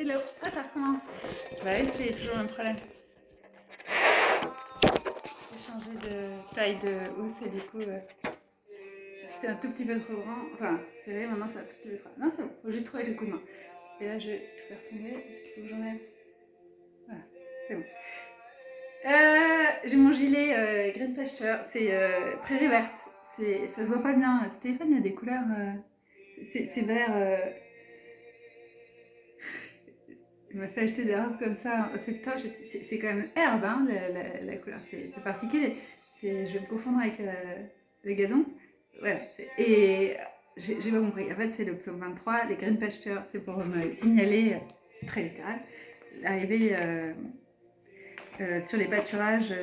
Hello. Ah, ça recommence. Ouais, c'est toujours le même problème. J'ai changé de taille de housse et du coup, c'était un tout petit peu trop grand. Enfin, serré, maintenant c'est un tout petit peu trop. Non, c'est bon, faut juste trouver le coup de main. Et là, je vais tout faire tomber. Est-ce qu'il faut que j'enlève? Voilà, c'est bon. J'ai mon gilet Green Pasture, c'est prairie verte. Ça se voit pas bien. Stéphane, il y a des couleurs. C'est vert. Il m'a fait acheter des robes comme ça en septembre. C'est quand même herbe, hein, la couleur. C'est particulier. Je vais me confondre avec le gazon. Voilà. Et j'ai pas compris. En fait, c'est le psaume 23, les Green Pastures. C'est pour me signaler, très littéral, l'arrivée sur les pâturages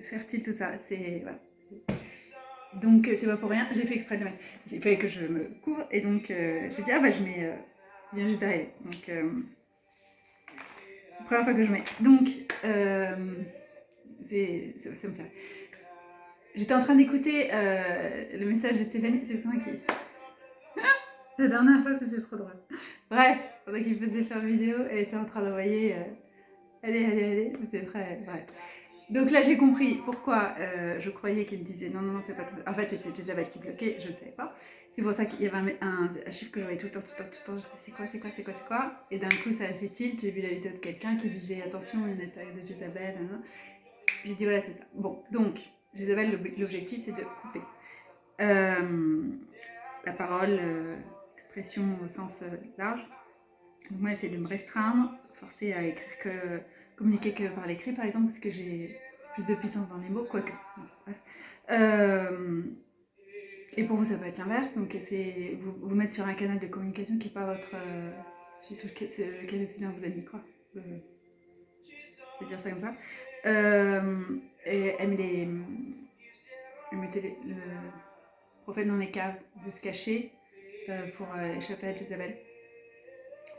fertiles, tout ça. Voilà. Donc, c'est pas pour rien. J'ai fait exprès de le mettre. Il fallait que je me couvre. Et donc, j'ai dit, ah bah, je mets. Il vient juste d'arriver. Donc. Première fois que je mets. Donc, ça me fait. J'étais en train d'écouter le message de Stéphanie, c'est moi qui. La dernière fois, c'était trop drôle. Bref, pendant qu'il faisait faire vidéo, elle était en train d'envoyer. Allez, c'est très. Bref. Donc là, j'ai compris pourquoi je croyais qu'il me disait non, fais pas tout. En fait, c'était Jezabel qui bloquait, je ne savais pas. C'est pour ça qu'il y avait un chiffre que je voyais tout le temps. Je sais c'est quoi. Et d'un coup, ça a fait tilt. J'ai vu la vidéo de quelqu'un qui disait attention, il y a une attaque de Jezabel. J'ai dit voilà, c'est ça. Bon, donc, Jezabel, l'objectif, c'est de couper la parole, l'expression au sens large. Donc, moi, c'est de me restreindre, forcer à écrire communiquer que par l'écrit, par exemple, parce que j'ai plus de puissance dans les mots, quoique. Bref. Et pour vous, ça peut être l'inverse. Donc, c'est vous mettre sur un canal de communication qui n'est pas votre. Sur lequel le Seigneur vous a mis, quoi. Je vais dire ça comme ça. Et elle mettait le prophète dans les caves, de se cacher pour échapper à Jézabel.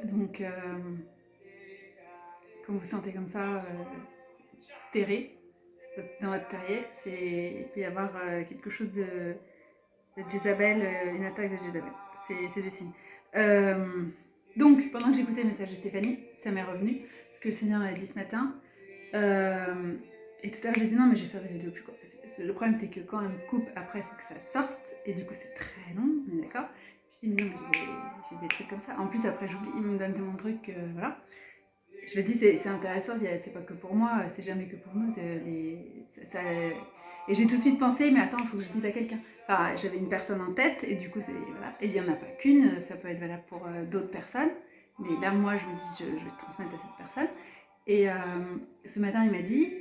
Donc, quand vous vous sentez comme ça, terré dans votre terrier, il peut y avoir quelque chose de Jézabel, une attaque de Jézabel. C'est des signes. Donc, pendant que j'écoutais le message de Stéphanie, ça m'est revenu, parce que le Seigneur m'a dit ce matin. Et tout à l'heure, j'ai dit non, mais je vais faire des vidéos plus courtes. Le problème, c'est que quand elle me coupe, après, il faut que ça sorte. Et du coup, c'est très long, on est d'accord. Je dis, mais non, mais j'ai des trucs comme ça. En plus, après, j'oublie, il me donne mon truc, voilà. Je me dis, c'est intéressant, c'est pas que pour moi, c'est jamais que pour nous. Et j'ai tout de suite pensé, mais attends, il faut que je dise à quelqu'un. Enfin, j'avais une personne en tête, et du coup, voilà. Et il n'y en a pas qu'une, ça peut être valable pour d'autres personnes. Mais là, moi, je me dis, je vais transmettre à cette personne. Et ce matin, il m'a dit,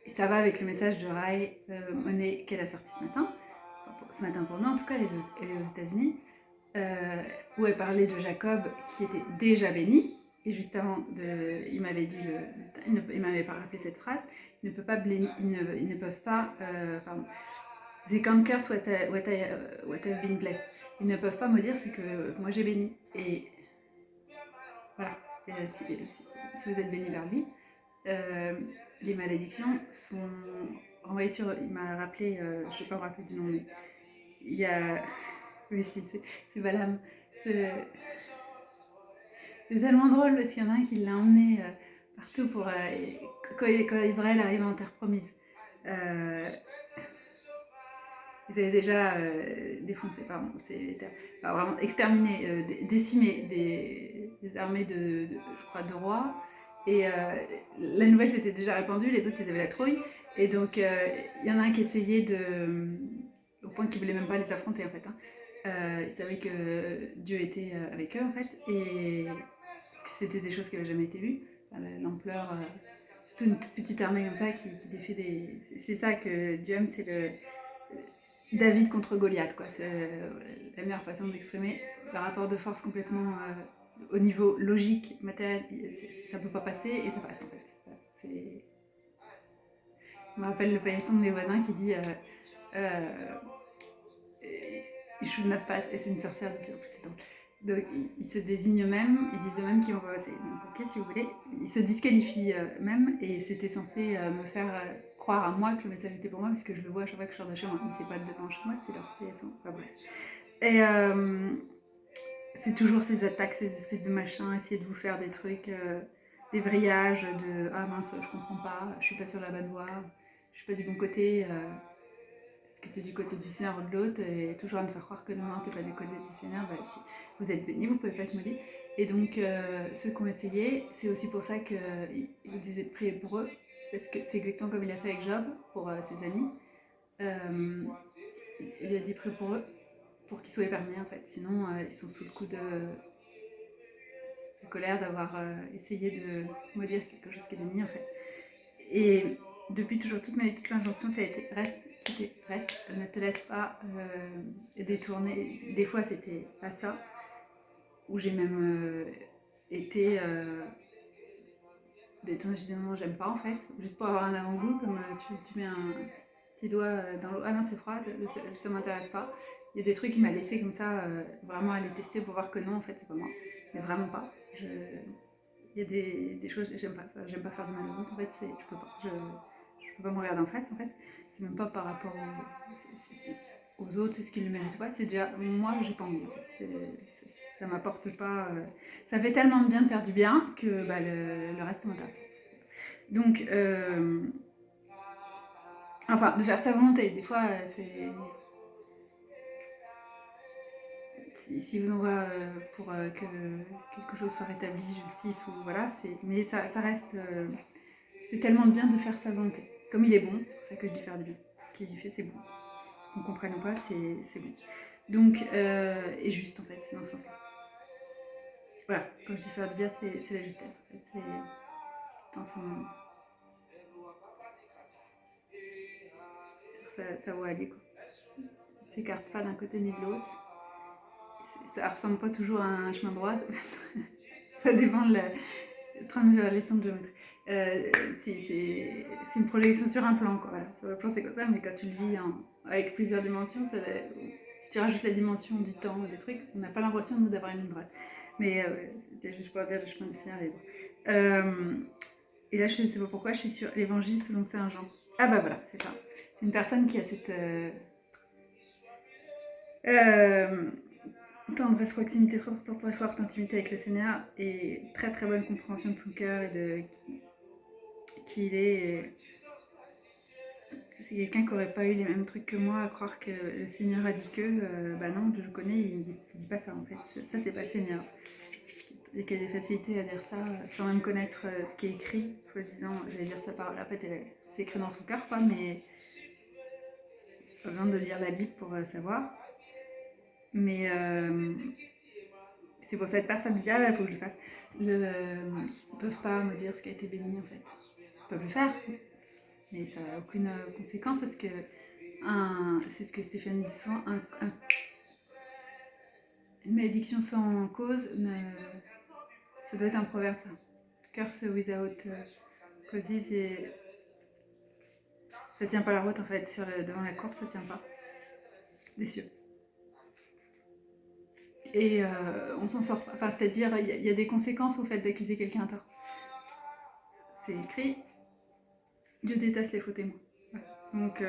ça va avec le message de Rai Monet qu'elle a sorti ce matin pour nous, en tout cas, elle est aux États-Unis, où elle parlait de Jacob qui était déjà béni. Et juste avant, il m'avait dit, il m'avait pas rappelé cette phrase, ils ne peuvent pas, pardon, they can't curse what I've been blessed. Ils ne peuvent pas me dire ce que moi j'ai béni. Et voilà, si vous êtes béni vers lui, les malédictions sont renvoyées sur. Il m'a rappelé, je ne vais pas me rappeler du nom, mais il y a. Oui, si, c'est Balaam. C'est tellement drôle parce qu'il y en a un qui l'a emmené partout pour. Quand Israël arrive en terre promise. Ils avaient déjà défoncé, pardon, vraiment exterminé, décimé des armées je crois, de rois. Et la nouvelle s'était déjà répandue, les autres ils avaient la trouille. Et donc il y en a un qui essayait au point qu'il voulait même pas les affronter en fait. Ils savaient que Dieu était avec eux en fait. Et c'était des choses qui n'avaient jamais été vues. L'ampleur, surtout une toute petite armée comme ça qui défait des. C'est ça que Dieu aime, c'est le David contre Goliath, quoi. C'est la meilleure façon d'exprimer le rapport de force complètement au niveau logique, matériel. Ça peut pas passer et ça passe en fait. Je me rappelle le paillasson de mes voisins qui dit il should not pass, et c'est une sorcière, c'est drôle. Donc ils se désignent eux-mêmes, ils disent eux-mêmes qu'ils vont pas passer. Donc ok, si vous voulez, ils se disqualifient eux-mêmes et c'était censé me faire croire à moi que le message était pour moi parce que je le vois à chaque fois que je sors de chez moi. Mais c'est pas devant chez moi, c'est leur paillasson. Enfin bref. Et c'est toujours ces attaques, ces espèces de machins, essayer de vous faire des trucs, des vrillages de ah mince, je comprends pas, je suis pas sur la bonne voie, je suis pas du bon côté, est-ce que tu es du côté du Seigneur ou de l'autre, et toujours à me faire croire que non, t'es pas du côté du Seigneur, bah si vous êtes bénis, vous pouvez pas être maudits. Et donc, ceux qui ont essayé, c'est aussi pour ça qu'il vous disait de prier pour eux, parce que c'est exactement comme il a fait avec Job, pour ses amis. Euh, il lui a dit prier pour eux, pour qu'ils soient épargnés en fait. Sinon, ils sont sous le coup de colère d'avoir essayé de maudire quelque chose qui est béni en fait. Et depuis toujours, toute ma vie, toute l'injonction, ça a été reste, quitter, reste, ne te laisse pas détourner. Des fois, c'était pas ça, où j'ai même été détournée. J'ai dit non, j'aime pas en fait, juste pour avoir un avant-goût, comme tu mets un petit doigt dans l'eau. Ah non, c'est froid, ça m'intéresse pas. Il y a des trucs qui m'a laissé comme ça, vraiment aller tester pour voir que non, en fait, c'est pas moi. Mais vraiment pas. Il y a des choses que j'aime pas. Enfin, j'aime pas faire de mal aux autres. En fait, je peux pas. Je peux pas me regarder en face. En fait, c'est même pas par rapport aux autres, c'est ce qu'ils le méritent pas. C'est déjà moi, j'ai pas envie. En fait, ça m'apporte pas. Ça fait tellement de bien de faire du bien que bah, le reste m'intéresse. Donc, enfin, de faire sa volonté. Des fois, c'est si vous envoie pour que quelque chose soit rétabli, justice ou voilà, mais ça reste fait tellement de bien de faire sa volonté. Comme il est bon, c'est pour ça que je dis faire du bien. Ce qu'il fait, c'est bon. Qu'on comprenne ou pas, c'est bon. Donc, et juste en fait, c'est dans ce sens-là. Voilà, quand je dis faire du bien, c'est la justesse en fait. C'est dans son. Ça va aller quoi. Il s'écarte pas d'un côté ni de l'autre. Ça ressemble pas toujours à un chemin droit. Ça dépend de la train de faire les sons de géométrie. C'est une projection sur un plan, quoi. Voilà. Sur le plan, c'est comme ça, mais quand tu le vis avec plusieurs dimensions, si tu rajoutes la dimension du temps, des trucs, on n'a pas l'impression de nous d'avoir une ligne droite. Mais c'était juste pour dire le chemin du Seigneur est droit. Et là, je ne sais pas pourquoi, je suis sur l'évangile selon Saint Jean. Ah bah voilà, c'est ça. C'est une personne qui a cette tendresse, proximité, très forte intimité avec le Seigneur et très très bonne compréhension de son cœur et de qui il est. C'est quelqu'un qui n'aurait pas eu les mêmes trucs que moi à croire que le Seigneur a dit que, bah non, je le connais, il dit pas ça en fait. Ça, c'est pas le Seigneur. Et qu'il y a des facilités à dire ça sans même connaître ce qui est écrit, soi-disant, j'allais dire sa parole. En fait, c'est écrit dans son cœur, quoi, mais pas besoin de lire la Bible pour savoir. Mais c'est pour cette personne qui dit, ah là, il faut que je le fasse. Ils ne peuvent pas me dire ce qui a été béni en fait. Ils peuvent le faire, mais ça n'a aucune conséquence parce que c'est ce que Stéphanie dit souvent, une malédiction sans cause, ça doit être un proverbe ça. Curse without causes, et ça tient pas la route en fait, devant la course ça tient pas. Des cieux. Et on s'en sort pas, enfin, c'est-à-dire il y a des conséquences au fait d'accuser quelqu'un à tort. C'est écrit, Dieu déteste les faux témoins. Voilà. Donc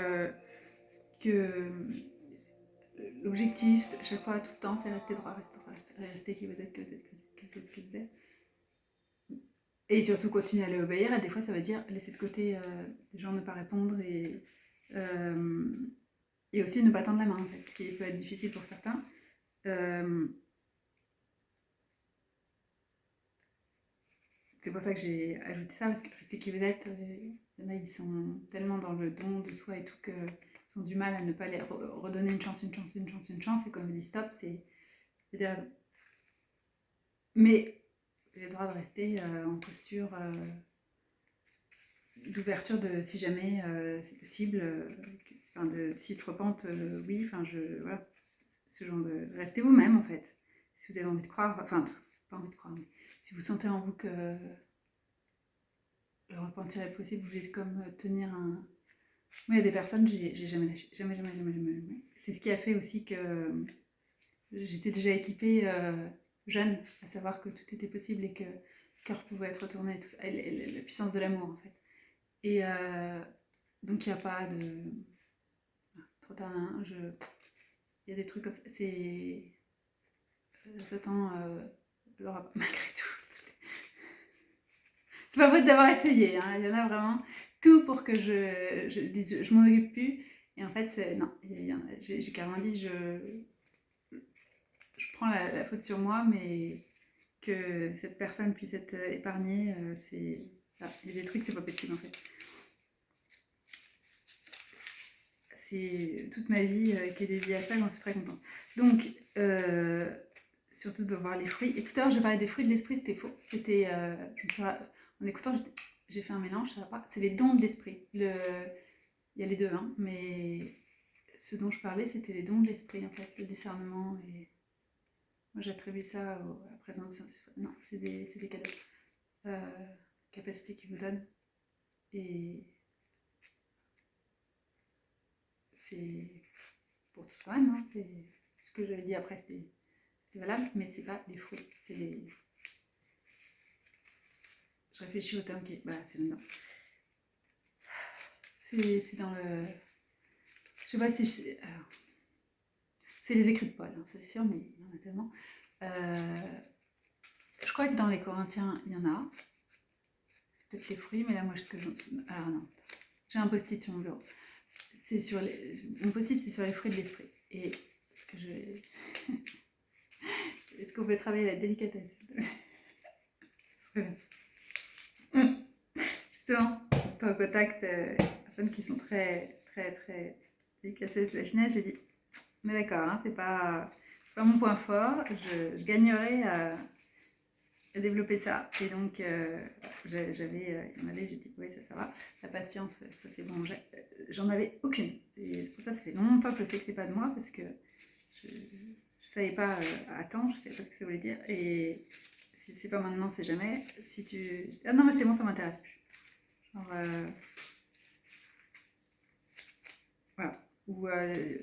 que l'objectif, à chaque fois, tout le temps, c'est rester droit, rester qui vous êtes, que vous êtes, que vous êtes, que vous êtes. Et surtout continuer à les obéir, et des fois ça veut dire laisser de côté les gens, ne pas répondre, et aussi ne pas tendre la main, en fait, ce qui peut être difficile pour certains. C'est pour ça que j'ai ajouté ça, parce que rester qui vous êtes, il y en a, ils sont tellement dans le don de soi et tout, qu'ils ont du mal à ne pas les redonner une chance, et quand on dit stop, c'est des raisons. Mais j'ai le droit de rester en posture d'ouverture de si jamais c'est possible, s'ils se repentent, oui, voilà, ce genre de. Restez vous-même en fait. Si vous avez envie de croire, enfin, pas envie de croire, mais si vous sentez en vous que le repentir est possible, vous voulez comme tenir un. Moi, il y a des personnes, j'ai jamais lâché, jamais. C'est ce qui a fait aussi que j'étais déjà équipée jeune, à savoir que tout était possible et que le cœur pouvait être retourné, et tout ça, et la puissance de l'amour en fait. Et donc il n'y a pas de. C'est trop tard, hein, il y a des trucs comme ça. Satan l'aura pas, malgré tout. C'est pas faute d'avoir essayé, hein. Il y en a vraiment tout pour que je dise je m'en occupe plus. Et en fait, non, j'ai carrément dit je prends la faute sur moi, mais que cette personne puisse être épargnée, c'est. Ah, il y a des trucs, c'est pas possible en fait. C'est toute ma vie qui est dédiée à ça, j'en suis très contente. Donc, surtout de voir les fruits. Et tout à l'heure, j'ai parlé des fruits de l'esprit, c'était faux. C'était, en écoutant, j'ai fait un mélange, ça va pas. C'est les dons de l'esprit. Il y a les deux, hein, mais ce dont je parlais, c'était les dons de l'esprit, en fait, le discernement. Et moi, j'attribue ça à la présence du Saint-Esprit. Non, c'est des cadeaux. Capacités qu'il vous donne. Et c'est pour tous quand même, hein, c'est ce que j'avais dit après, c'était valable, mais c'est pas les fruits, c'est les. Je réfléchis au terme qui est. Bah, c'est là-dedans. C'est dans le. Je sais pas si. Alors, c'est les écrits de Paul, hein, c'est sûr, mais il y en a tellement. Je crois que dans les Corinthiens, il y en a. C'est peut-être les fruits, mais là, moi, ce que je. Alors, non. J'ai un post-it sur mon bureau. C'est sur les. Mon post-it, c'est sur les fruits de l'esprit. Et ce que je. Est-ce qu'on peut travailler la délicatesse? Justement, tu es en contact personnes qui sont très, très, très délicatesse la finesse, j'ai dit, mais d'accord, hein, c'est pas mon point fort, je gagnerais à développer ça. Et donc, j'avais, il y en avait, j'ai dit, oui, ça va. La patience, ça c'est bon, j'en avais aucune. C'est pour ça fait longtemps que je sais que c'est pas de moi, parce que je savais pas attendre, je savais pas ce que ça voulait dire. Et si c'est pas maintenant, c'est jamais. Si tu. Ah non, mais c'est bon, ça m'intéresse plus. Genre, voilà. Ou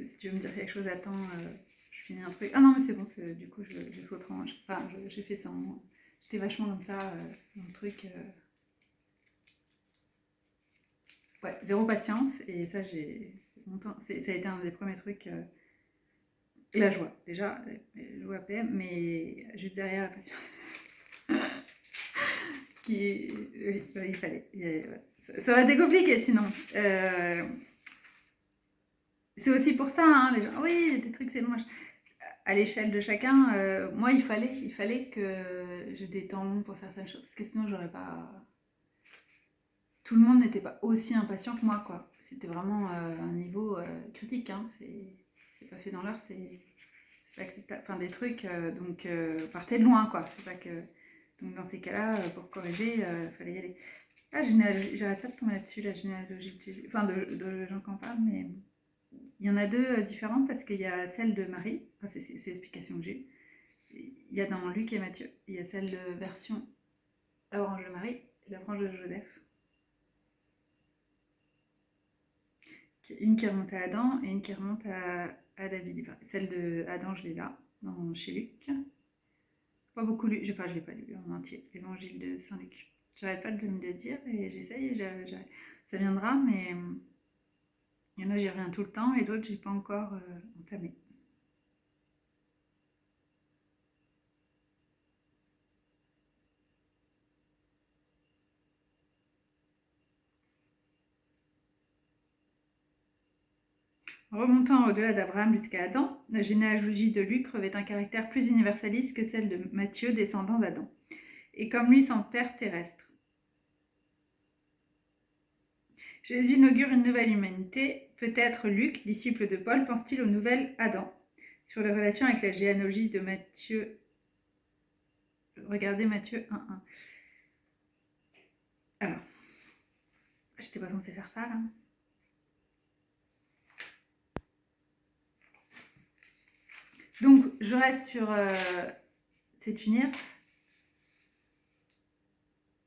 si tu veux me dire quelque chose, attends, je finis un truc. Ah non, mais c'est bon, du coup, j'ai fait autrement. Enfin, j'ai fait ça. J'étais vachement comme ça, dans le truc. Ouais, zéro patience. Et ça, longtemps. Ça a été un des premiers trucs. La joie, déjà, joie PM, mais juste derrière la patience. Oui, il fallait. Ça aurait été compliqué sinon. C'est aussi pour ça, hein, les gens, oui, des trucs c'est moche. À l'échelle de chacun, moi il fallait que j'ai des temps longs pour certaines choses, parce que sinon j'aurais pas. Tout le monde n'était pas aussi impatient que moi, quoi. C'était vraiment un niveau critique, hein. C'est pas fait dans l'heure, c'est pas acceptable. Enfin, des trucs, donc partez de loin, quoi. C'est pas que. Donc dans ces cas-là, pour corriger, il fallait y aller. Ah, j'arrête pas de tomber là-dessus, la généalogie de Jésus. Enfin, de gens qui en parlent, mais. Il y en a deux différentes parce qu'il y a celle de Marie, enfin, c'est l'explication que j'ai eue. Il y a dans Luc et Matthieu. Il y a celle de version la branche de Marie et la branche de Joseph. Une qui remonte à Adam et une qui remonte à David. Celle de Adam, je l'ai là, chez Luc. Pas beaucoup lu, enfin je l'ai pas lu en entier, l'évangile de Saint Luc. J'arrête pas de me le dire et j'essaye, ça viendra, mais il y en a, j'y reviens tout le temps et d'autres, j'ai pas encore entamé. Remontant au-delà d'Abraham jusqu'à Adam, la généalogie de Luc revêt un caractère plus universaliste que celle de Matthieu, descendant d'Adam, et comme lui sans père terrestre. Jésus inaugure une nouvelle humanité. Peut-être Luc, disciple de Paul, pense-t-il au nouvel Adam. Sur les relations avec la généalogie de Matthieu. Regardez Matthieu 1.1. Alors, j'étais pas censée faire ça là. Donc, je reste sur cette unir.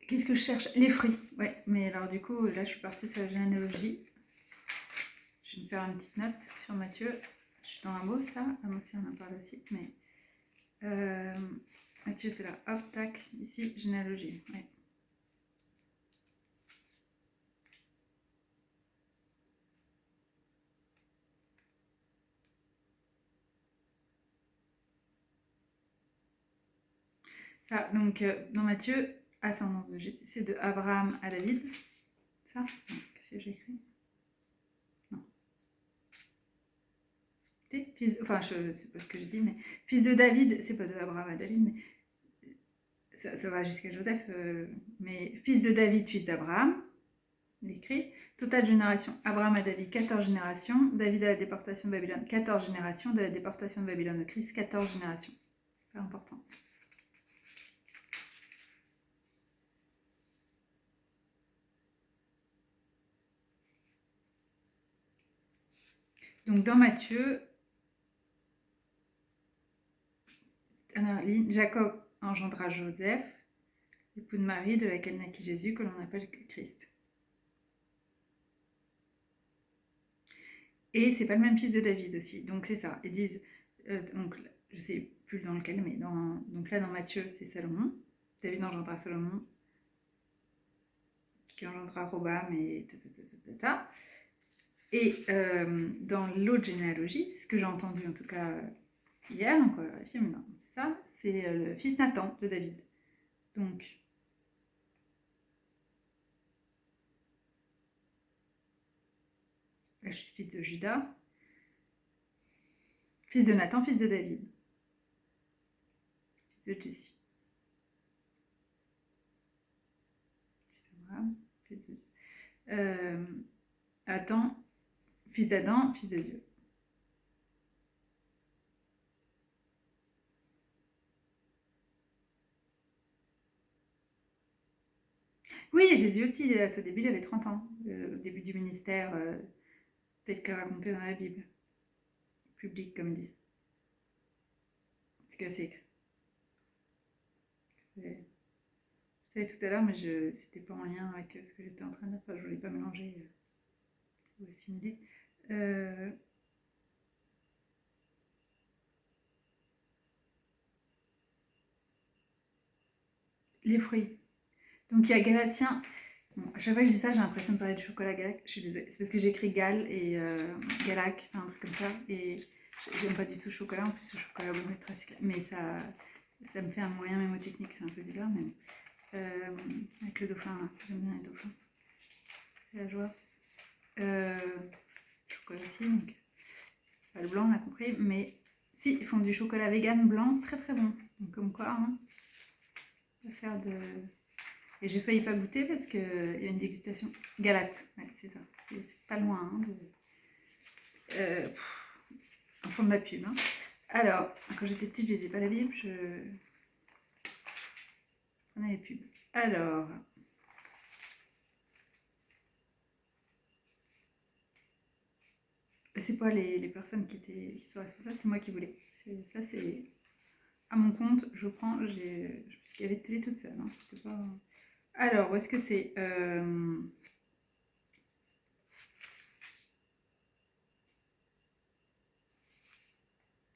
Qu'est-ce que je cherche? Les fruits. Ouais, mais alors du coup, là, je suis partie sur la généalogie. Je vais me faire une petite note sur Matthieu. Je suis dans Amos là. Amos, on en parle aussi. Mais Matthieu, c'est là. Hop, tac. Ici, généalogie. Ouais. Ah, donc, dans Matthieu, ascendance de Jésus, c'est de Abraham à David. Ça? Non, qu'est-ce que j'ai écrit? Non. Fils, enfin, c'est pas ce que j'ai dit, mais fils de David, c'est pas de Abraham à David, mais ça va jusqu'à Joseph, mais fils de David, fils d'Abraham, il écrit, total génération, Abraham à David, 14 générations, David à la déportation de Babylone, 14 générations, de la déportation de Babylone au Christ, 14 générations. C'est important. Donc dans Matthieu, Jacob engendra Joseph, époux de Marie, de laquelle naquit Jésus, que l'on appelle Christ. Et c'est pas le même fils de David aussi, donc c'est ça. Ils disent, donc je sais plus dans lequel, mais donc là dans Matthieu c'est Salomon. David engendra Salomon, qui engendra Robam et ta. Et dans l'autre généalogie, ce que j'ai entendu en tout cas hier, donc vérifier, mais non, c'est ça, c'est le fils Nathan de David. Donc là, je suis fils de Judas, fils de Nathan, fils de David, fils de Jesse. Fils de Adam, fils d'Adam, fils de Dieu. Oui, Jésus aussi, à ce début, il avait 30 ans, au début du ministère, tel que raconté dans la Bible. Public, comme ils disent. C'est que c'est écrit. Je savais tout à l'heure, mais c'était pas en lien avec ce que j'étais en train de faire. Enfin, je voulais pas mélanger ou assimiler. Les fruits. Donc il y a Galatiens. Bon, à chaque fois que je dis ça, j'ai l'impression de parler de chocolat Galac. Je suis désolée. C'est parce que j'écris Gal et Galac, enfin un truc comme ça. Et j'aime pas du tout le chocolat. En plus, le chocolat bon est très sucré. Mais ça me fait un moyen mémotechnique. C'est un peu bizarre, mais avec le dauphin, là. J'aime bien les dauphins. C'est la joie. Chocolat aussi, donc pas le blanc, on a compris. Mais si, ils font du chocolat vegan blanc, très très bon. Donc comme quoi, hein, on va faire de... Et j'ai failli pas goûter parce qu'il y a une dégustation. Galate, ouais, c'est ça. C'est pas loin. Hein, en fond de ma pub. Hein. Alors, quand j'étais petite, je lisais pas la Bible. On a les pubs. Alors. C'est pas les personnes qui sont responsables, c'est moi qui voulais. Ça, c'est à mon compte. Je prends. Il y avait de télé toute seule. Hein, c'était pas... Alors, où est-ce que c'est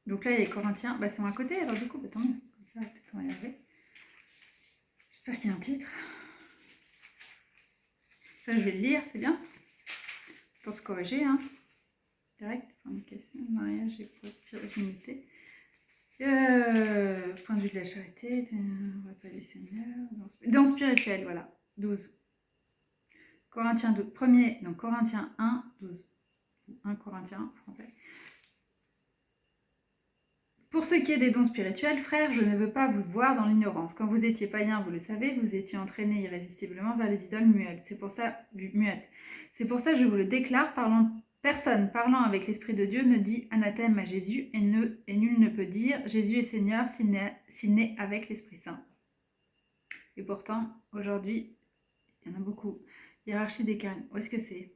Donc là, il y a les Corinthiens. Bah, c'est à côté, alors du coup, bah, tant mieux. Comme ça, peut-être on va y arriver. J'espère qu'il y a un titre. Ça, je vais le lire, c'est bien. Pour se corriger, hein. Direct, fornication, mariage et virginité. Point de vue de la charité, repas du Seigneur. Dans spirituel, voilà. 12. Corinthiens 12. Premier, donc Corinthiens 1, 12. 1 Corinthiens, français. Pour ce qui est des dons spirituels, frères, je ne veux pas vous voir dans l'ignorance. Quand vous étiez païens, vous le savez, vous étiez entraînés irrésistiblement vers les idoles muettes. C'est pour ça que je vous le déclare, personne parlant avec l'Esprit de Dieu ne dit anathème à Jésus et nul ne peut dire Jésus est Seigneur s'il n'est avec l'Esprit Saint. Et pourtant, aujourd'hui, il y en a beaucoup. Hiérarchie des cannes. Où est-ce que c'est?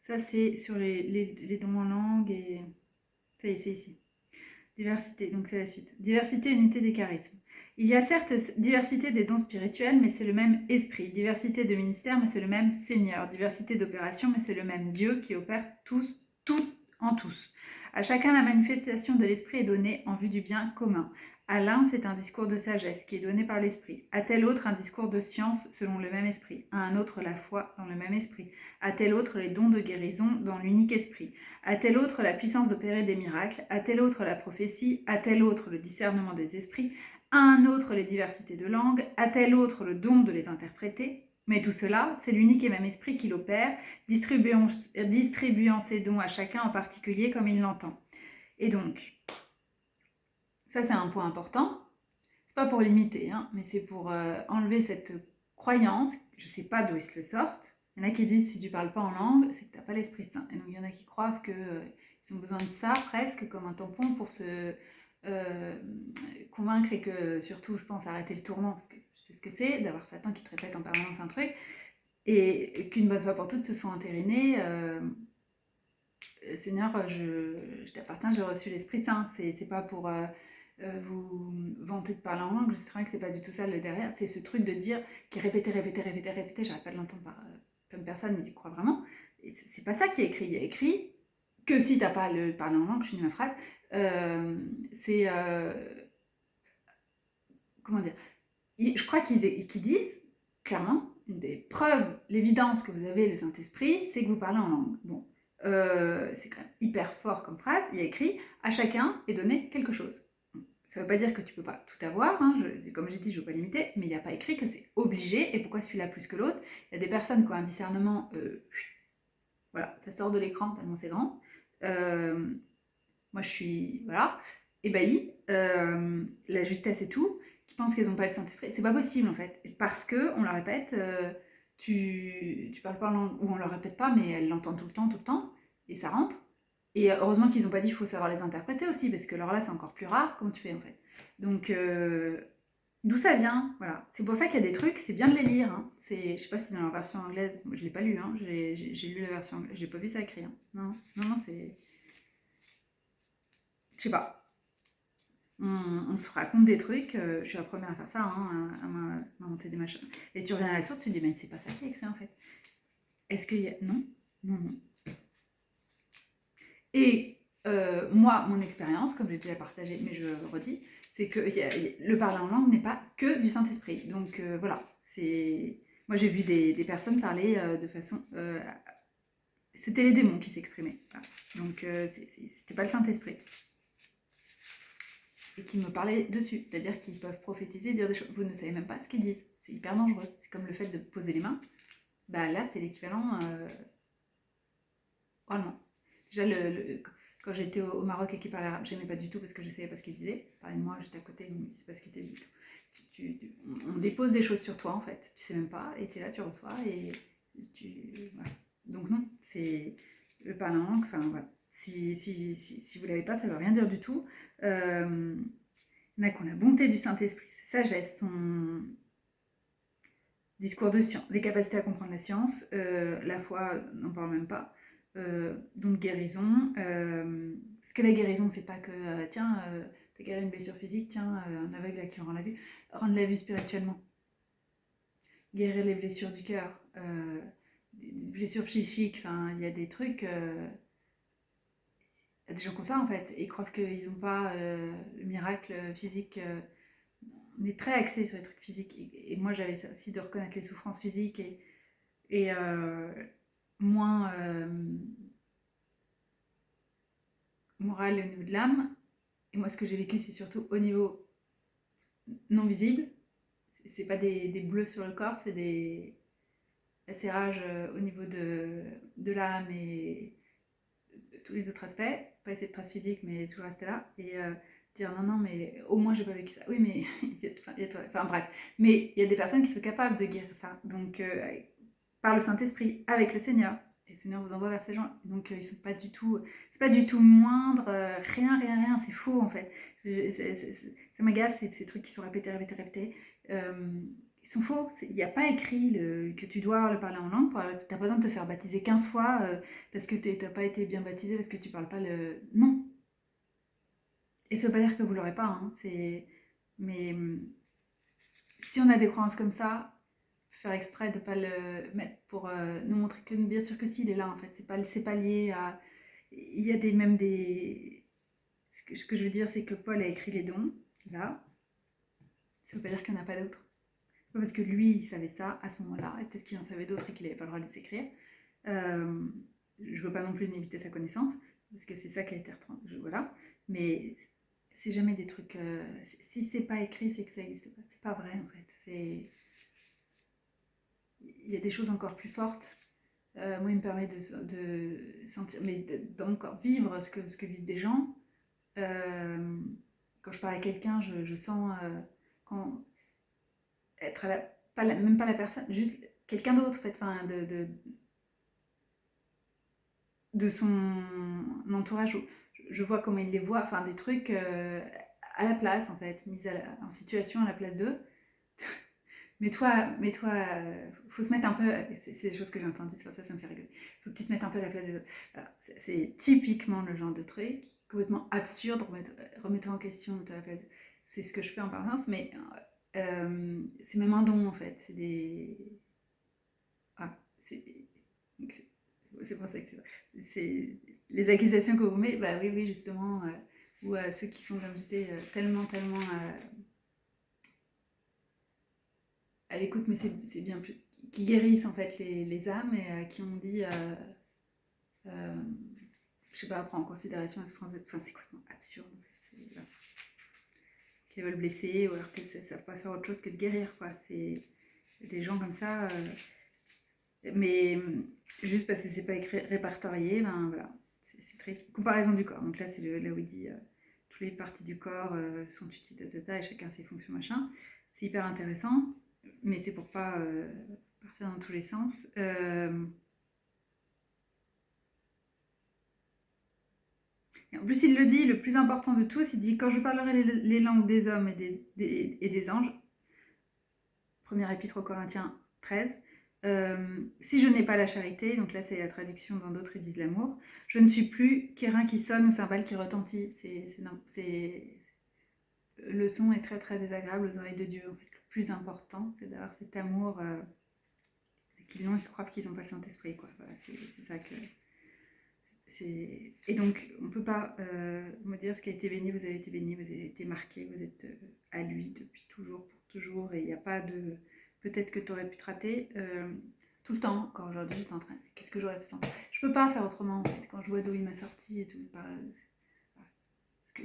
Ça, c'est sur les dons en langue et... Ça y est, c'est ici. Diversité, donc c'est la suite. Diversité, unité des charismes. Il y a certes diversité des dons spirituels, mais c'est le même esprit. Diversité de ministères, mais c'est le même Seigneur. Diversité d'opérations, mais c'est le même Dieu qui opère tout en tous. À chacun, la manifestation de l'esprit est donnée en vue du bien commun. À l'un, c'est un discours de sagesse qui est donné par l'esprit. À tel autre, un discours de science selon le même esprit. À un autre, la foi dans le même esprit. À tel autre, les dons de guérison dans l'unique esprit. À tel autre, la puissance d'opérer des miracles. À tel autre, la prophétie. À tel autre, le discernement des esprits. à un autre les diversités de langues, à tel autre le don de les interpréter. Mais tout cela, c'est l'unique et même esprit qui l'opère, distribuant ses dons à chacun en particulier comme il l'entend. Et donc, ça c'est un point important. C'est pas pour l'imiter, hein, mais c'est pour enlever cette croyance, je sais pas d'où ils se le sortent. Il y en a qui disent si tu parles pas en langue, c'est que tu n'as pas l'Esprit Saint. Et donc il y en a qui croient qu'ils ont besoin de ça presque comme un tampon pour se convaincre et que surtout, je pense, arrêter le tourment, parce que je sais ce que c'est, d'avoir Satan qui te répète en permanence un truc, et qu'une bonne fois pour toutes se soit entériné. Seigneur, je t'appartiens, j'ai reçu l'Esprit Saint. C'est pas pour vous vanter de parler en langue, je sais très bien que c'est pas du tout ça le derrière, c'est ce truc de dire, qui est répété, j'arrête pas de l'entendre par plein de personnes, ils y croient vraiment. Et c'est pas ça qui est écrit, il y a écrit que si t'as pas le parler en langue, je finis ma phrase, c'est... comment dire, je crois qu'ils disent clairement, une des preuves, l'évidence que vous avez le Saint-Esprit, c'est que vous parlez en langue. Bon, c'est quand même hyper fort comme phrase, il y a écrit « à chacun est donné quelque chose ». Ça ne veut pas dire que tu ne peux pas tout avoir, hein, comme j'ai dit, je ne veux pas limiter, mais il n'y a pas écrit que c'est obligé, et pourquoi celui-là plus que l'autre. Il y a des personnes qui ont un discernement, voilà, ça sort de l'écran tellement c'est grand. Moi je suis, voilà, ébahie, la justesse et tout, qui pensent qu'elles n'ont pas le Saint-Esprit. C'est pas possible en fait, parce qu'on leur répète, tu parles pas en langue, ou on leur répète pas, mais elles l'entendent tout le temps, et ça rentre. Et heureusement qu'ils n'ont pas dit qu'il faut savoir les interpréter aussi, parce que alors là, c'est encore plus rare. Comment tu fais en fait? Donc, d'où ça vient? Voilà. C'est pour ça qu'il y a des trucs, c'est bien de les lire. Hein. Je sais pas si dans la version anglaise, moi je l'ai pas lu, hein. J'ai lu la version anglaise, j'ai pas vu ça écrit. Hein. Non, c'est. Je sais pas. On se raconte des trucs, je suis la première à faire ça, hein, à m'inventer des machins. Et tu reviens à la source, tu te dis, mais c'est pas ça qui est écrit en fait. Est-ce qu'il y a. Non, non. Et moi, mon expérience, comme j'ai déjà partagé, mais je le redis, c'est que le parler en langue n'est pas que du Saint-Esprit. Donc voilà, moi j'ai vu des personnes parler de façon... c'était les démons qui s'exprimaient. Voilà. Donc c'était pas le Saint-Esprit. Et qui me parlaient dessus. C'est-à-dire qu'ils peuvent prophétiser, dire des choses. Vous ne savez même pas ce qu'ils disent. C'est hyper dangereux. C'est comme le fait de poser les mains. Bah là, c'est l'équivalent... Vraiment. Déjà, quand j'étais au Maroc et qu'ils parlaient arabe, j'aimais pas du tout parce que je savais pas ce qu'ils disaient. Parlait de moi, j'étais à côté, ils me disaient pas ce qu'ils disaient du tout. On dépose des choses sur toi en fait, tu sais même pas, et tu es là, tu reçois, et voilà. Donc non, c'est le parler en langue, enfin voilà. Si vous l'avez pas, ça veut rien dire du tout. Il y en a qui ont la bonté du Saint-Esprit, sa sagesse, son discours de science, les capacités à comprendre la science, la foi, n'en parle même pas. Donc guérison. Parce que la guérison, c'est pas que tiens, t'as guéri une blessure physique, tiens, un aveugle à qui on rend la vue. Rendre la vue spirituellement. Guérir les blessures du cœur, des blessures psychiques, enfin, il y a des trucs. Il y a des gens comme ça en fait, et ils croient qu'ils n'ont pas le miracle physique. On est très axé sur les trucs physiques, et moi j'avais ça aussi de reconnaître les souffrances physiques et moins morale au niveau de l'âme. Et moi, ce que j'ai vécu, c'est surtout au niveau non visible. C'est pas des bleus sur le corps, c'est des lacérages au niveau de l'âme et de tous les autres aspects. Pas essayer de traces physiques, mais tout rester là. Et dire non, mais au moins j'ai pas vécu ça. Oui, mais enfin bref. Mais il y a des personnes qui sont capables de guérir ça. Donc, par le Saint-Esprit, avec le Seigneur. Et le Seigneur vous envoie vers ces gens. Donc ils sont pas du tout, c'est pas du tout moindre, rien, c'est faux en fait. Ça m'agace, ces trucs qui sont répétés. Ils sont faux. Il n'y a pas écrit que tu dois le parler en langue. Tu n'as pas besoin de te faire baptiser 15 fois parce que tu n'as pas été bien baptisé, parce que tu parles pas le... Non. Et ça veut pas dire que vous l'aurez pas. Hein. Mais si on a des croyances comme ça, faire exprès de ne pas le mettre pour nous montrer que bien sûr que si, il est là en fait. C'est pas lié à... Il y a même des... Ce que je veux dire, c'est que Paul a écrit les dons, là. Ça veut pas dire qu'il n'y en a pas d'autres. C'est pas parce que lui, il savait ça à ce moment-là, et peut-être qu'il en savait d'autres et qu'il n'avait pas le droit de les écrire. Je veux pas non plus limiter sa connaissance, parce que c'est ça qui a été... Voilà. Mais c'est jamais des trucs. Si c'est pas écrit, c'est que ça existe pas. C'est pas vrai en fait. Il y a des choses encore plus fortes. Moi, il me permet de sentir, mais d'encore vivre ce que vivent des gens. Euh, Quand je parle à quelqu'un, je sens quand, être même pas la personne, juste quelqu'un d'autre, en fait, enfin, de son entourage. Je vois comment il les voit, enfin, des trucs à la place, en fait, mise en situation à la place d'eux. Mais toi, faut se mettre un peu. C'est des choses que j'ai entendues, c'est pour ça que ça me fait rigoler. Faut que tu te mettes un peu à la place des autres. Voilà, c'est typiquement le genre de truc complètement absurde, remettant en question à la place. C'est ce que je fais en permanence, mais c'est même un don en fait. C'est des. Voilà, c'est pour ça que c'est. Les accusations que vous mettez, bah oui, oui, justement, ou ceux qui sont, comme je disais, tellement à l'écoute, mais c'est bien plus. Qui guérissent en fait les âmes et qui ont dit, euh, je sais pas, prendre en considération la souffrance. Enfin, c'est complètement absurde en fait. Voilà. Qui veulent blesser ou alors qu'ils ne savent pas faire autre chose que de guérir, quoi. C'est des gens comme ça. Mais juste parce que c'est pas écrit, répertorié, ben voilà. C'est très. Comparaison du corps. Donc là, c'est là où il dit toutes les parties du corps sont utiles, et chacun ses fonctions, machin. C'est hyper intéressant, mais c'est pour pas partir dans tous les sens. En plus, il le dit, le plus important de tous, il dit quand je parlerai les langues des hommes et des anges, premier épître aux Corinthiens 13, si je n'ai pas la charité, donc là c'est la traduction dans d'autres ils disent l'amour, je ne suis plus qu'airain qui sonne ou cymbale qui retentit. Le son est très très désagréable aux oreilles de Dieu. En fait, le plus important, c'est d'avoir cet amour qu'ils ont et qu'ils croient qu'ils n'ont pas le Saint-Esprit. Quoi. Voilà, c'est ça que. Et donc, on ne peut pas me dire ce qui a été béni, vous avez été béni, vous avez été marqué, vous êtes à lui depuis toujours, pour toujours, et il n'y a pas de. Peut-être que tu aurais pu te rater tout le temps. Quand aujourd'hui j'étais en train de. Qu'est-ce que j'aurais fait sans. Je peux pas faire autrement en fait. Quand je vois d'où il m'a sorti et tout, parce que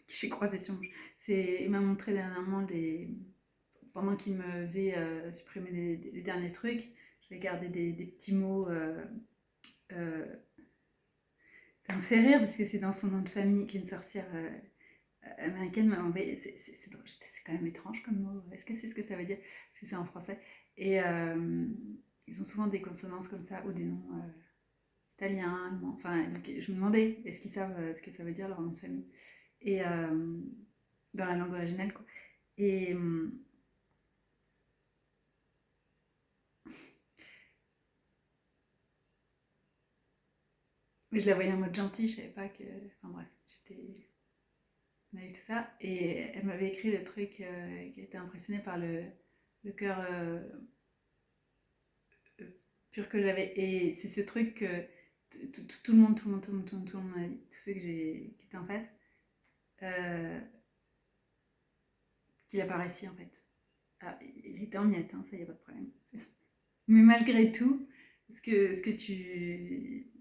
j'ai croisé sur. Il m'a montré dernièrement pendant qu'il me faisait supprimer les derniers trucs, j'avais gardé des petits mots. Euh, Ça me fait rire parce que c'est dans son nom de famille qu'une sorcière américaine m'a envoyé. C'est quand même étrange comme mot. Est-ce que c'est ce que ça veut dire? Parce que c'est en français. Et ils ont souvent des consonances comme ça ou des noms italiens, allemands. Enfin, donc, je me demandais, est-ce qu'ils savent ce que ça veut dire leur nom de famille? Et dans la langue originale, quoi. Et mais je la voyais en mode gentil, je savais pas que. Enfin bref, j'étais naïve tout ça. Et elle m'avait écrit le truc qui était impressionnée par le cœur pur que j'avais. Et c'est ce truc que tout le monde, a dit, tous ceux qui étaient en face, euh, qu'il a pas réussi en fait. Ah, il était en miettes, hein, ça y a pas de problème. Mais malgré tout, ce que tu.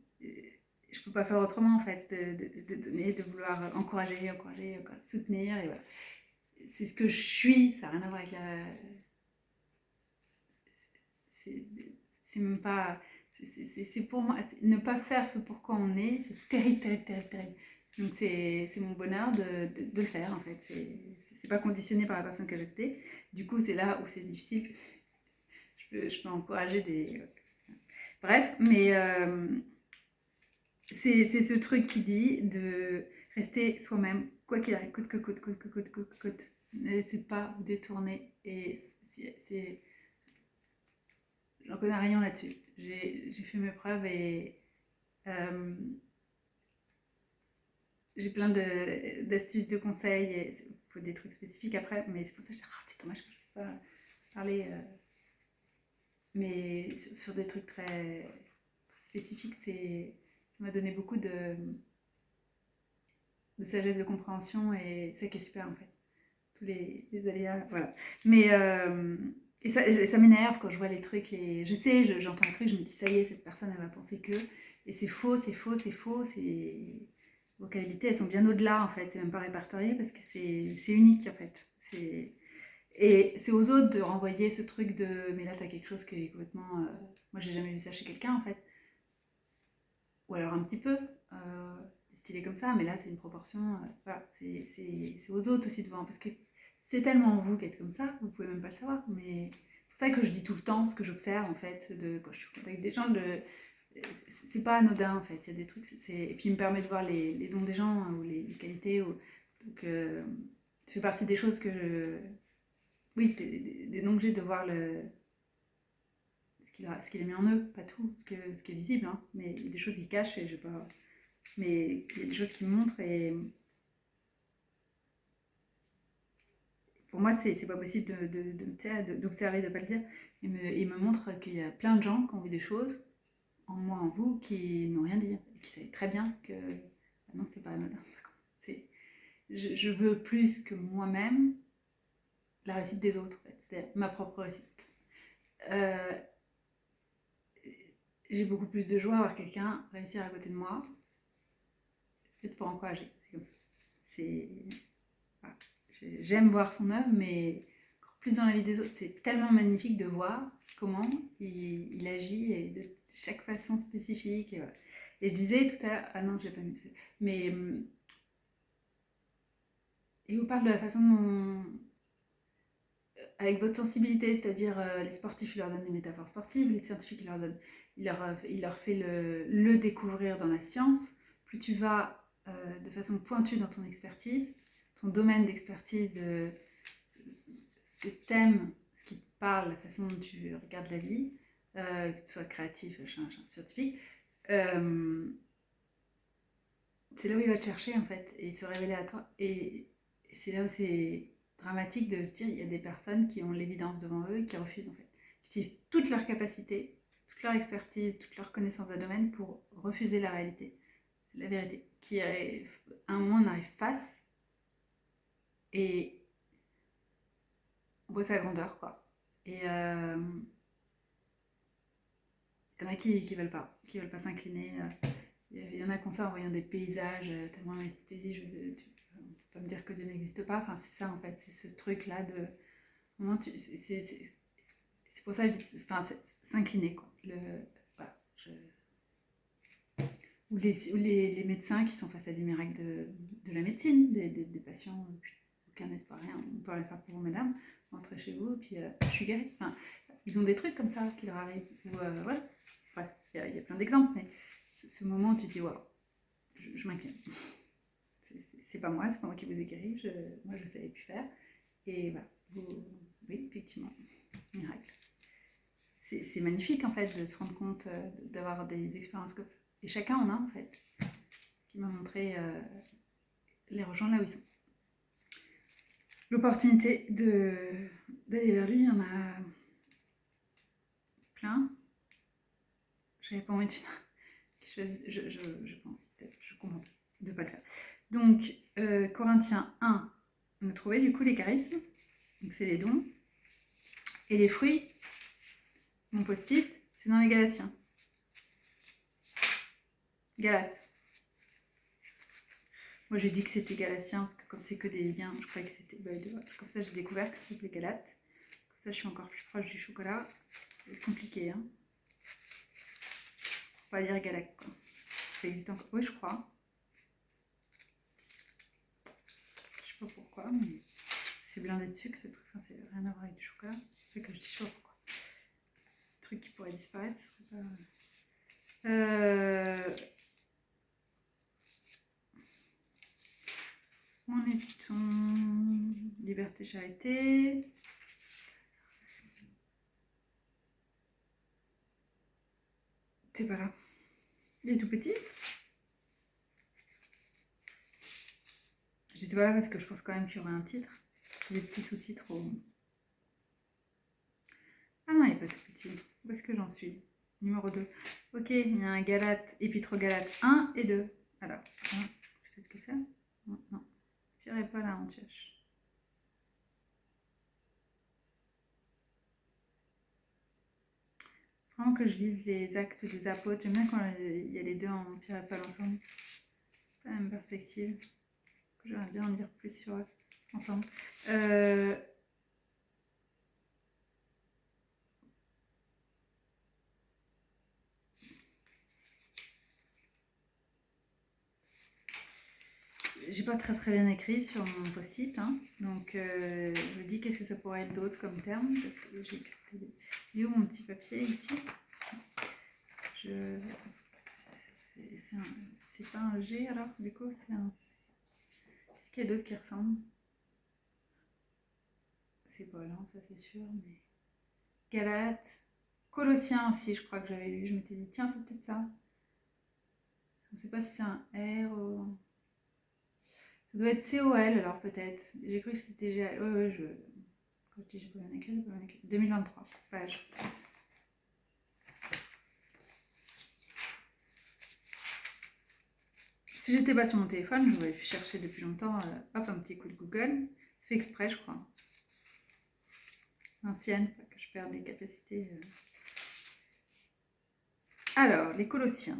Je peux pas faire autrement en fait, de donner, de vouloir encourager, soutenir. Et voilà. C'est ce que je suis, ça n'a rien à voir avec la. C'est c'est même pas. C'est pour moi, ne pas faire ce pourquoi on est, c'est terrible, terrible, terrible, terrible. Donc c'est mon bonheur de le faire en fait. C'est pas conditionné par la personne que j'étais. Du coup, c'est là où c'est difficile. Je peux encourager des. Bref, mais c'est ce truc qui dit de rester soi-même, quoi qu'il arrive, coûte que coûte, coûte que coûte, coûte que coûte. Ne laissez pas vous détourner. Et j'en connais rien là-dessus. J'ai fait mes preuves et euh, j'ai plein d'astuces, de conseils. Il faut des trucs spécifiques après, mais c'est pour ça que je dis, oh, c'est dommage que je ne peux pas parler. Mais sur des trucs très spécifiques, ça m'a donné beaucoup de sagesse, de compréhension et c'est ça qui est super en fait. Tous les aléas, voilà. Mais et ça m'énerve quand je vois les trucs, je sais, j'entends les trucs, je me dis ça y est, cette personne elle va penser que, et c'est faux, c'est faux, c'est faux, c'est vos qualités, elles sont bien au-delà en fait. C'est même pas répertorié parce que c'est unique en fait. Et c'est aux autres de renvoyer ce truc de mais là t'as quelque chose qui est complètement. Moi j'ai jamais vu ça chez quelqu'un en fait. Ou alors un petit peu stylé comme ça, mais là c'est une proportion. Voilà, c'est aux autres aussi de voir parce que c'est tellement en vous qu'être comme ça, vous pouvez même pas le savoir. Mais c'est pour ça que je dis tout le temps ce que j'observe en fait, quand je suis en contact avec des gens, c'est pas anodin en fait. Il y a des trucs, et puis il me permet de voir les dons des gens ou les qualités. Donc ça fait partie des choses que oui, des dons que j'ai de voir ce qu'il a mis en eux, pas tout, ce qui est visible, hein, mais il y a des choses qui cachent et je pas. Mais il y a des choses qui me montrent et pour moi c'est pas possible d'observer, de pas le dire. Il me montre qu'il y a plein de gens qui ont vu des choses en moi, en vous, qui n'ont rien dit et qui savaient très bien que ah non, c'est pas anodin. C'est, je veux plus que moi-même la réussite des autres, en fait. C'est ma propre réussite. Euh, j'ai beaucoup plus de joie à voir quelqu'un réussir à côté de moi que de pas encourager. C'est comme ça. C'est, voilà. J'aime voir son œuvre, mais encore plus dans la vie des autres. C'est tellement magnifique de voir comment il agit et de chaque façon spécifique. Et, voilà. Et je disais tout à l'heure, ah non, je l'ai pas mis, mais il vous parle de la façon dont, avec votre sensibilité, c'est-à-dire les sportifs, il leur donne des métaphores sportives, les scientifiques, il leur fait le découvrir dans la science. Plus tu vas de façon pointue dans ton expertise, ton domaine d'expertise, ce que t'aimes, ce qui te parle, la façon dont tu regardes la vie, que tu sois créatif, scientifique, euh, c'est là où il va te chercher en fait et se révéler à toi. Et c'est là où c'est dramatique de se dire il y a des personnes qui ont l'évidence devant eux et qui refusent en fait. Qui utilisent toutes leurs capacités, toute leur expertise, toute leur connaissance d'un domaine pour refuser la réalité, la vérité, qui à un moment on arrive face et on voit sa grandeur quoi. Et il y en a qui veulent pas s'incliner. Il y en a qui ont ça en voyant des paysages tellement esthétiques. Tu peux pas me dire que Dieu n'existe pas. Enfin, c'est ça en fait, c'est ce truc-là de. C'est pour ça que je dis. Enfin, s'incliner quoi. Voilà, ou les médecins qui sont face à des miracles de la médecine, des patients, aucun espoir, rien. On peut rien faire pour vous, mesdames. Rentrez chez vous, et puis je suis guérie. Enfin, ils ont des trucs comme ça qui leur arrivent. Voilà. Bref, il y a plein d'exemples, mais ce moment où tu te dis, waouh, je m'incline. C'est pas moi qui vous ai guéri, moi je savais plus faire. Et voilà, oui, effectivement, miracle. C'est magnifique en fait de se rendre compte, d'avoir des expériences comme ça. Et chacun en a en fait, qui m'a montré les rejoindre là où ils sont. L'opportunité d'aller vers lui, il y en a plein. J'avais pas envie de finir. Je comprends pas de pas le faire. Donc, Corinthiens 1, on a trouvé du coup les charismes. Donc, c'est les dons. Et les fruits, mon post-it, c'est dans les Galatiens. Galates. Moi, j'ai dit que c'était Galatiens, parce que comme c'est que des liens, je croyais que c'était. Comme ça, j'ai découvert que c'était Galates. Comme ça, je suis encore plus proche du chocolat. C'est compliqué, hein. Faut pas dire Galacte, quoi. Ça existe encore. Oui, je crois. Je sais pas pourquoi, mais c'est blindé de sucre, ce truc. Enfin, c'est rien à voir avec du chocolat. C'est que je dis, je sais pas pourquoi. Le truc qui pourrait disparaître, ce serait pas. On est liberté, charité. C'est pas là. Il est tout petit. J'étais pas là parce que je pense quand même qu'il y aurait un titre. Des petits sous-titres. Ah non, il n'est pas tout petit. Où est-ce que j'en suis? Numéro 2. Ok, il y a un Galate, Épître aux Galates 1 et 2. Alors, peut-être que c'est ça? Non, non. J'irai pas là, Antioche. Vraiment que je lise les actes des apôtres. J'aime bien quand il y a les deux en Pierre et Paul ensemble. pas la même perspective. J'aimerais bien en dire plus sur ensemble. J'ai pas très bien écrit sur mon post-it, hein. Donc je me dis qu'est-ce que ça pourrait être d'autre comme terme, parce que j'ai écrit. Il est où mon petit papier ici? C'est pas un G alors, du coup c'est un. Est-ce qu'il y a d'autres qui ressemblent? C'est pas là, ça c'est sûr, mais. Galates. Colossiens aussi, je crois que j'avais lu. Je m'étais dit, tiens, c'est peut-être ça. Je ne sais pas si c'est un R ou. Ça doit être COL alors peut-être. J'ai cru que c'était GL. Ouais, quand je dis j'ai pas bien écrit, j'ai pas bien écrit. 2023, page. Si j'étais pas sur mon téléphone, je l'aurais cherché depuis longtemps. Hop, un petit coup de Google. C'est fait exprès, je crois. Ancienne, pas que je perde les capacités. Alors, les Colossiens.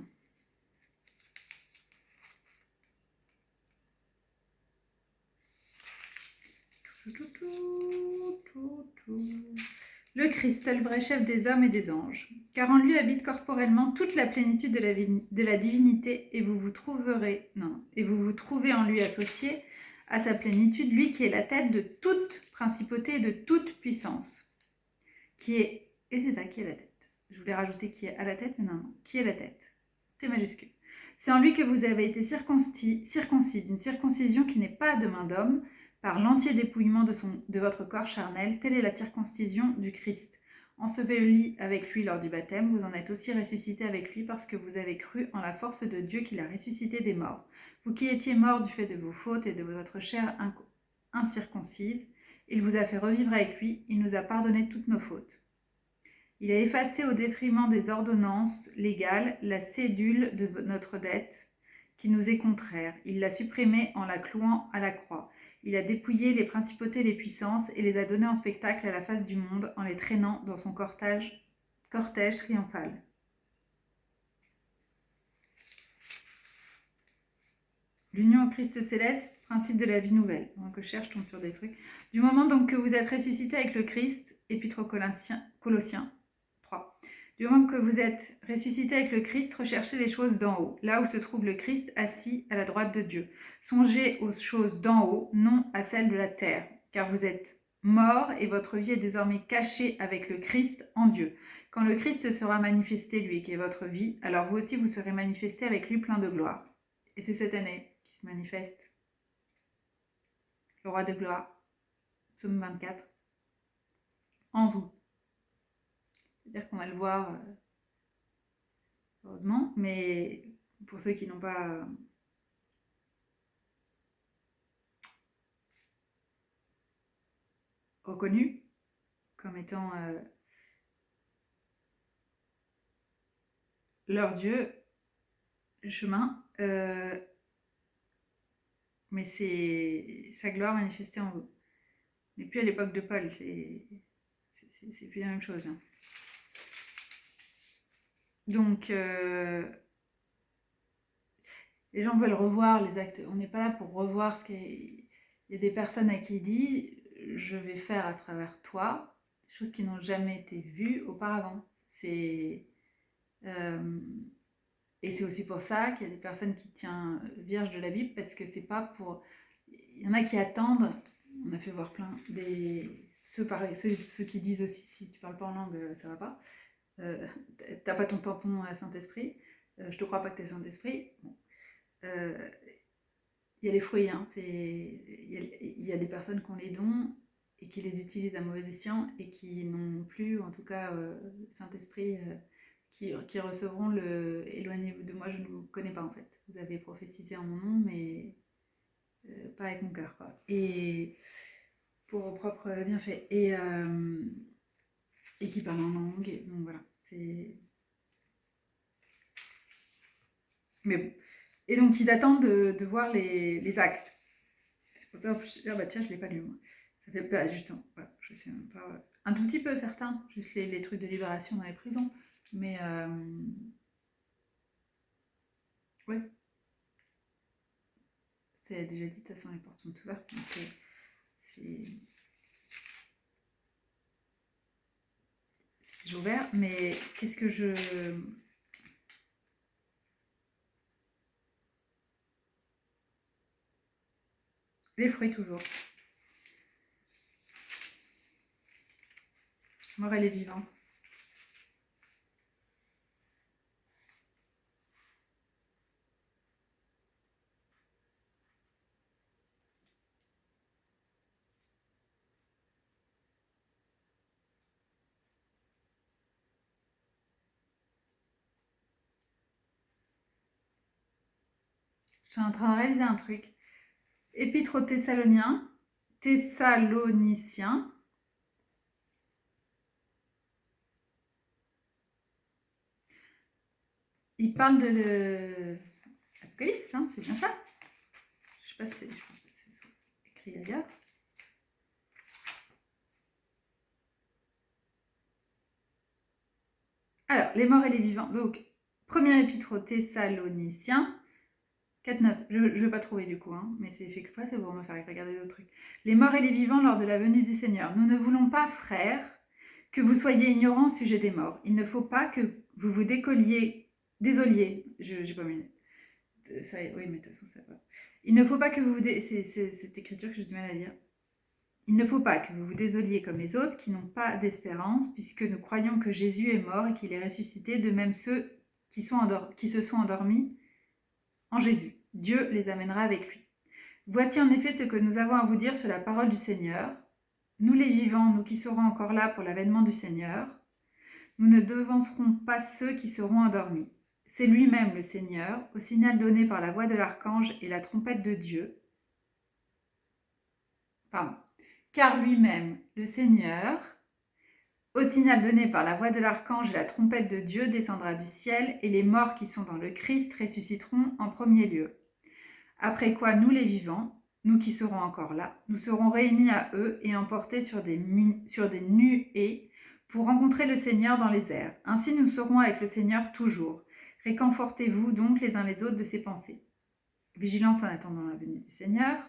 Le Christ, seul vrai chef des hommes et des anges. Car en lui habite corporellement toute la plénitude de la divinité, et vous vous trouvez en lui associé à sa plénitude, lui qui est la tête de toute principauté et de toute puissance. Et c'est ça, qui est la tête. Je voulais rajouter qui est à la tête, mais non, qui est la tête. T majuscule. C'est en lui que vous avez été circoncis d'une circoncision qui n'est pas de main d'homme, par l'entier dépouillement de votre corps charnel. Telle est la circoncision du Christ. Enseveli avec lui lors du baptême, vous en êtes aussi ressuscité avec lui parce que vous avez cru en la force de Dieu qui l'a ressuscité des morts. Vous qui étiez morts du fait de vos fautes et de votre chair incirconcise, il vous a fait revivre avec lui, il nous a pardonné toutes nos fautes. Il a effacé au détriment des ordonnances légales la cédule de notre dette qui nous est contraire. Il l'a supprimée en la clouant à la croix. Il a dépouillé les principautés et les puissances et les a données en spectacle à la face du monde en les traînant dans son cortège triomphal. L'union au Christ céleste, principe de la vie nouvelle. Donc je tombe sur des trucs. Du moment donc que vous êtes ressuscité avec le Christ, épître aux Colossiens 3. Du moment que vous êtes ressuscité avec le Christ, recherchez les choses d'en haut, là où se trouve le Christ assis à la droite de Dieu. Songez aux choses d'en haut, non à celles de la terre, car vous êtes morts et votre vie est désormais cachée avec le Christ en Dieu. Quand le Christ sera manifesté, lui qui est votre vie, alors vous aussi vous serez manifestés avec lui plein de gloire. Et c'est cette année qui se manifeste. Le roi de gloire, psaume 24, en vous. C'est-à-dire qu'on va le voir, heureusement, mais pour ceux qui n'ont pas reconnu comme étant leur Dieu, le chemin, mais c'est sa gloire manifestée en vous. Mais plus à l'époque de Paul, c'est plus la même chose. Hein. Donc, les gens veulent revoir les actes. On n'est pas là pour revoir ce qu'il y a des personnes à qui il dit je vais faire à travers toi des choses qui n'ont jamais été vues auparavant. Et c'est aussi pour ça qu'il y a des personnes qui tiennent vierge de la Bible, parce que c'est pas pour. Il y en a qui attendent. On a fait voir plein ceux qui disent aussi si tu parles pas en langue, ça va pas. T'as pas ton tampon à Saint-Esprit. Je te crois pas que t'es Saint-Esprit. Bon. Il y a les fruits, hein, il y a des personnes qui ont les dons et qui les utilisent à mauvais escient et qui n'ont plus, en tout cas, Saint-Esprit, qui recevront le « éloignez-vous de moi, je ne vous connais pas » en fait. Vous avez prophétisé en mon nom, mais pas avec mon cœur, quoi. Et pour vos propres bienfaits. Et qui parlent en langue, donc voilà, c'est... Mais bon. Et donc, ils attendent de voir les actes. C'est pour ça que je bah tiens, je ne l'ai pas lu, moi. Ça fait pas, justement, voilà, je sais même pas. Un tout petit peu, certains, juste les trucs de libération dans les prisons. Mais, ouais. c'est déjà dit, de toute façon, les portes sont ouvertes. Donc, c'est déjà ouvert. Mais qu'est-ce que je... Les fruits, toujours. Mort et les vivants. Je suis en train de réaliser un truc. Épître aux Thessaloniens. Thessaloniciens. Il parle de l'Apocalypse, hein, c'est bien ça. Je sais pas si je pense que c'est écrit ailleurs. Alors, les morts et les vivants. Donc, premier épître aux Thessaloniciens, 4-9. Je ne vais pas trouver du coup, hein, mais c'est fait exprès, c'est pour me faire regarder d'autres trucs. Les morts et les vivants lors de la venue du Seigneur. Nous ne voulons pas, frères, que vous soyez ignorants au sujet des morts. Il ne faut pas que vous vous désoliez. J'ai pas mis. Ça, oui, mais de toute façon, ça va. Il ne faut pas que vous c'est cette écriture que j'ai du mal à lire. Il ne faut pas que vous vous désoliez comme les autres qui n'ont pas d'espérance, puisque nous croyons que Jésus est mort et qu'il est ressuscité, de même ceux qui se sont endormis en Jésus. Dieu les amènera avec lui. Voici en effet ce que nous avons à vous dire sur la parole du Seigneur. Nous les vivants, nous qui serons encore là pour l'avènement du Seigneur, nous ne devancerons pas ceux qui seront endormis. C'est lui-même le Seigneur, au signal donné par la voix de l'archange et la trompette de Dieu. Car lui-même, le Seigneur, au signal donné par la voix de l'archange et la trompette de Dieu, descendra du ciel, et les morts qui sont dans le Christ ressusciteront en premier lieu. Après quoi, nous les vivants, nous qui serons encore là, nous serons réunis à eux et emportés sur des nuées pour rencontrer le Seigneur dans les airs. Ainsi nous serons avec le Seigneur toujours. Réconfortez-vous donc les uns les autres de ces pensées. Vigilance en attendant la venue du Seigneur.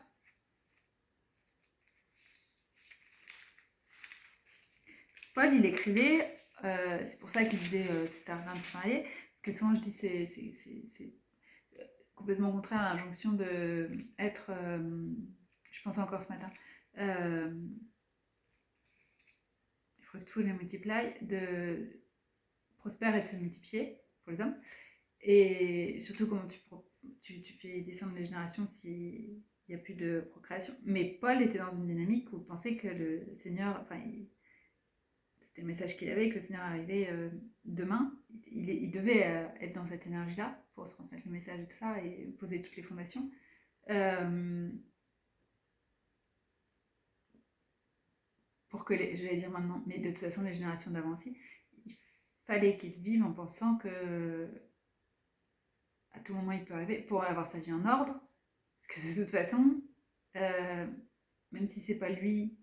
Paul, il écrivait, c'est pour ça qu'il disait c'est certain de se marier, parce que souvent je dis c'est complètement contraire à l'injonction de être, je pensais encore ce matin, fruitful et multiply, de prospère et de se multiplier pour les hommes, et surtout comment tu fais descendre les générations s'il n'y a plus de procréation. Mais Paul était dans une dynamique où il pensait que le Seigneur, enfin, c'était le message qu'il avait, que le Seigneur arrivait demain. Il devait être dans cette énergie-là pour transmettre le message et tout ça et poser toutes les fondations. Pour que j'allais dire maintenant, mais de toute façon les générations d'avant aussi, il fallait qu'ils vivent en pensant que à tout moment il peut arriver pour avoir sa vie en ordre, parce que de toute façon, même si c'est pas lui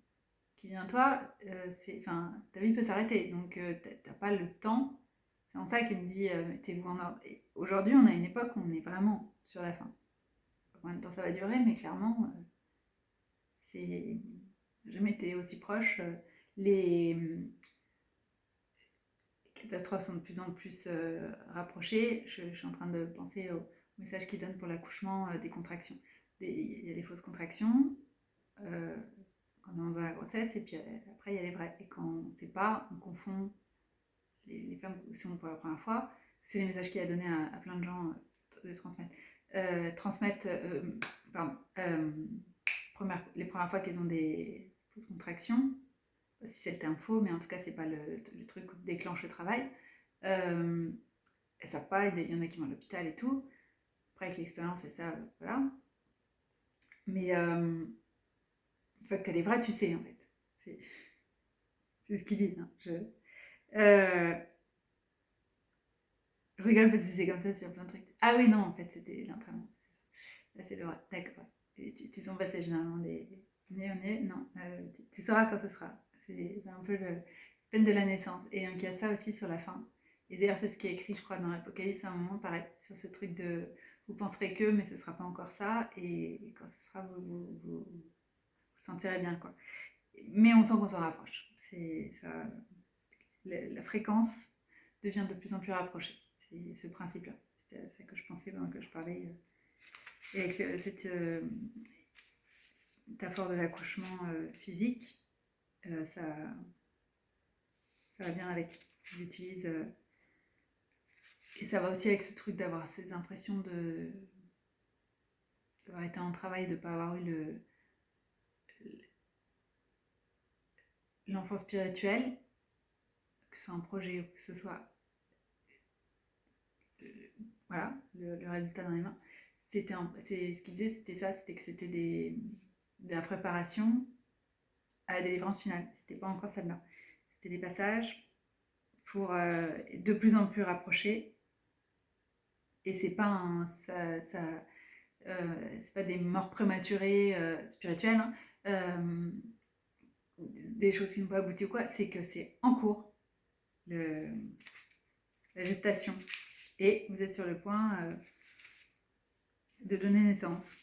qui vient à toi, ta vie peut s'arrêter, donc t'as pas le temps. C'est en ça qu'il me dit mettez-vous en ordre. Et aujourd'hui, on a une époque où on est vraiment sur la fin. Combien de temps ça va durer, mais clairement, c'est jamais été aussi proche. Les catastrophes sont de plus en plus rapprochées. Je suis en train de penser au message qu'il donne pour l'accouchement des contractions. Il y a les fausses contractions quand on est dans la grossesse, et puis après il y a les vraies. Et quand on ne sait pas, on confond les femmes qui sont pour la première fois. C'est les messages qu'il a donné à plein de gens de transmettre. Les premières fois qu'elles ont des fausses contractions, si c'est le terme faux, mais en tout cas c'est pas le truc qui déclenche le travail. Elles savent pas, il y en a qui vont à l'hôpital et tout. Après avec l'expérience et ça, voilà. Mais une fois que tu as les vrais, tu sais en fait. C'est ce qu'ils disent. Hein. Je rigole parce que c'est comme ça sur plein de trucs. Ah oui, non, en fait, c'était l'entraînement. Là, c'est le vrai. D'accord. Ouais. Tu sens passer généralement des nez. Non, tu sauras quand ce sera. C'est un peu le peine de la naissance. Et donc, il y a ça aussi sur la fin. Et d'ailleurs, c'est ce qui est écrit, je crois, dans l'Apocalypse à un moment, pareil, sur ce truc de vous penserez que, mais ce ne sera pas encore ça, et quand ce sera, vous le sentirez bien, quoi. Mais on sent qu'on s'en rapproche. C'est ça, la fréquence devient de plus en plus rapprochée. C'est ce principe-là. C'était ça que je pensais pendant que je parlais. Et avec cette métaphore de l'accouchement physique, ça va bien avec. J'utilise. Et ça va aussi avec ce truc d'avoir ces impressions d'avoir été en travail, de ne pas avoir eu l'enfant spirituel, que ce soit un projet ou que ce soit voilà, le résultat dans les mains. Ce qu'il disait, c'était ça, c'était que c'était de la préparation à la délivrance finale. C'était pas encore celle-là. C'était des passages pour de plus en plus rapprocher. Et c'est pas c'est pas des morts prématurées spirituelles, hein, des choses qui n'ont pas abouti ou quoi. C'est que c'est en cours la gestation. Et vous êtes sur le point de donner naissance.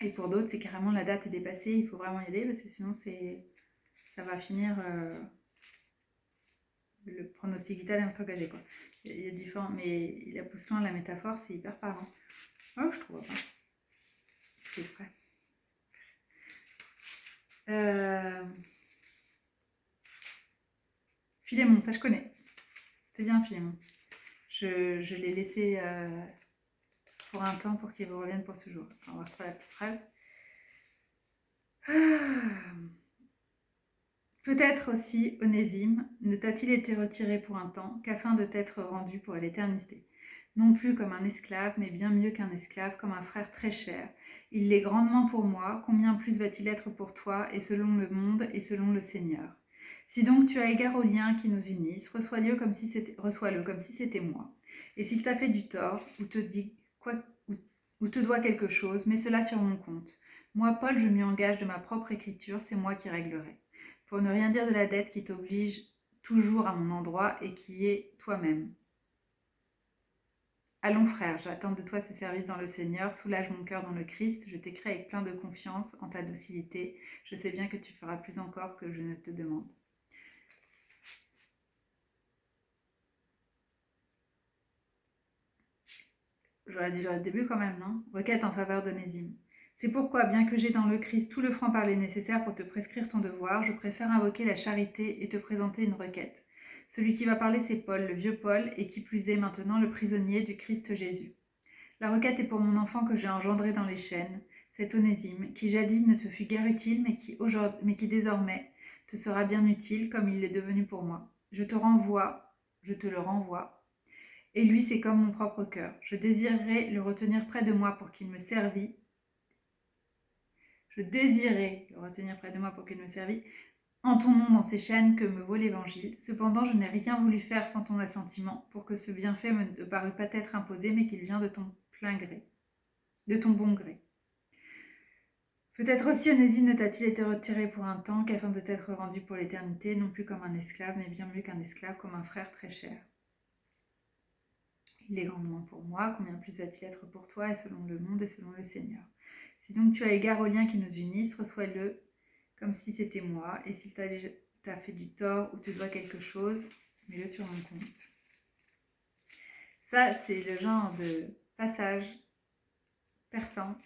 Et pour d'autres, c'est carrément la date est dépassée, il faut vraiment y aller parce que sinon ça va finir le pronostic vital est engagé, quoi. Il y a différents, mais la pousse loin, la métaphore, c'est hyper parlant. Oh, je trouve pas. C'est exprès. Philémon, ça je connais. C'est bien Philémon. Je l'ai laissé pour un temps pour qu'il vous revienne pour toujours. On va retrouver la petite phrase. Peut-être aussi, Onésime, ne t'a-t-il été retiré pour un temps qu'afin de t'être rendu pour l'éternité. Non plus comme un esclave, mais bien mieux qu'un esclave, comme un frère très cher. Il l'est grandement pour moi, combien plus va-t-il être pour toi, et selon le monde, et selon le Seigneur. Si donc tu as égard aux liens qui nous unissent, reçois-le comme si c'était moi. Et s'il t'a fait du tort, ou te doit quelque chose, mets cela sur mon compte. Moi, Paul, je m'y engage de ma propre écriture, c'est moi qui réglerai. Pour ne rien dire de la dette qui t'oblige toujours à mon endroit et qui est toi-même. Allons frère, j'attends de toi ce service dans le Seigneur, soulage mon cœur dans le Christ, je t'écris avec plein de confiance en ta docilité, je sais bien que tu feras plus encore que je ne te demande. J'aurais dit le début quand même, non? Requête en faveur d'Onésime. C'est pourquoi, bien que j'ai dans le Christ tout le franc-parler nécessaire pour te prescrire ton devoir, je préfère invoquer la charité et te présenter une requête. Celui qui va parler, c'est Paul, le vieux Paul, et qui plus est maintenant le prisonnier du Christ Jésus. La requête est pour mon enfant que j'ai engendré dans les chaînes, cet Onésime, qui jadis ne te fut guère utile, mais qui désormais te sera bien utile, comme il l'est devenu pour moi. Je te le renvoie, et lui c'est comme mon propre cœur. Je désirerais le retenir près de moi pour qu'il me servît. Je désirais le retenir près de moi pour qu'il me servît, en ton nom dans ces chaînes que me vaut l'Évangile. Cependant, je n'ai rien voulu faire sans ton assentiment, pour que ce bienfait me parût pas être imposé, mais qu'il vient de ton plein gré, de ton bon gré. Peut-être aussi Onésime ne t'a-t-il été retiré pour un temps, qu'afin de t'être rendu pour l'éternité, non plus comme un esclave, mais bien mieux qu'un esclave, comme un frère très cher. Il est grandement pour moi, combien plus va-t-il être pour toi, et selon le monde et selon le Seigneur. Si donc tu as égard aux liens qui nous unissent, reçois-le comme si c'était moi, et s'il t'a fait du tort ou te doit quelque chose, mets-le sur mon compte. Ça, c'est le genre de passage perçant.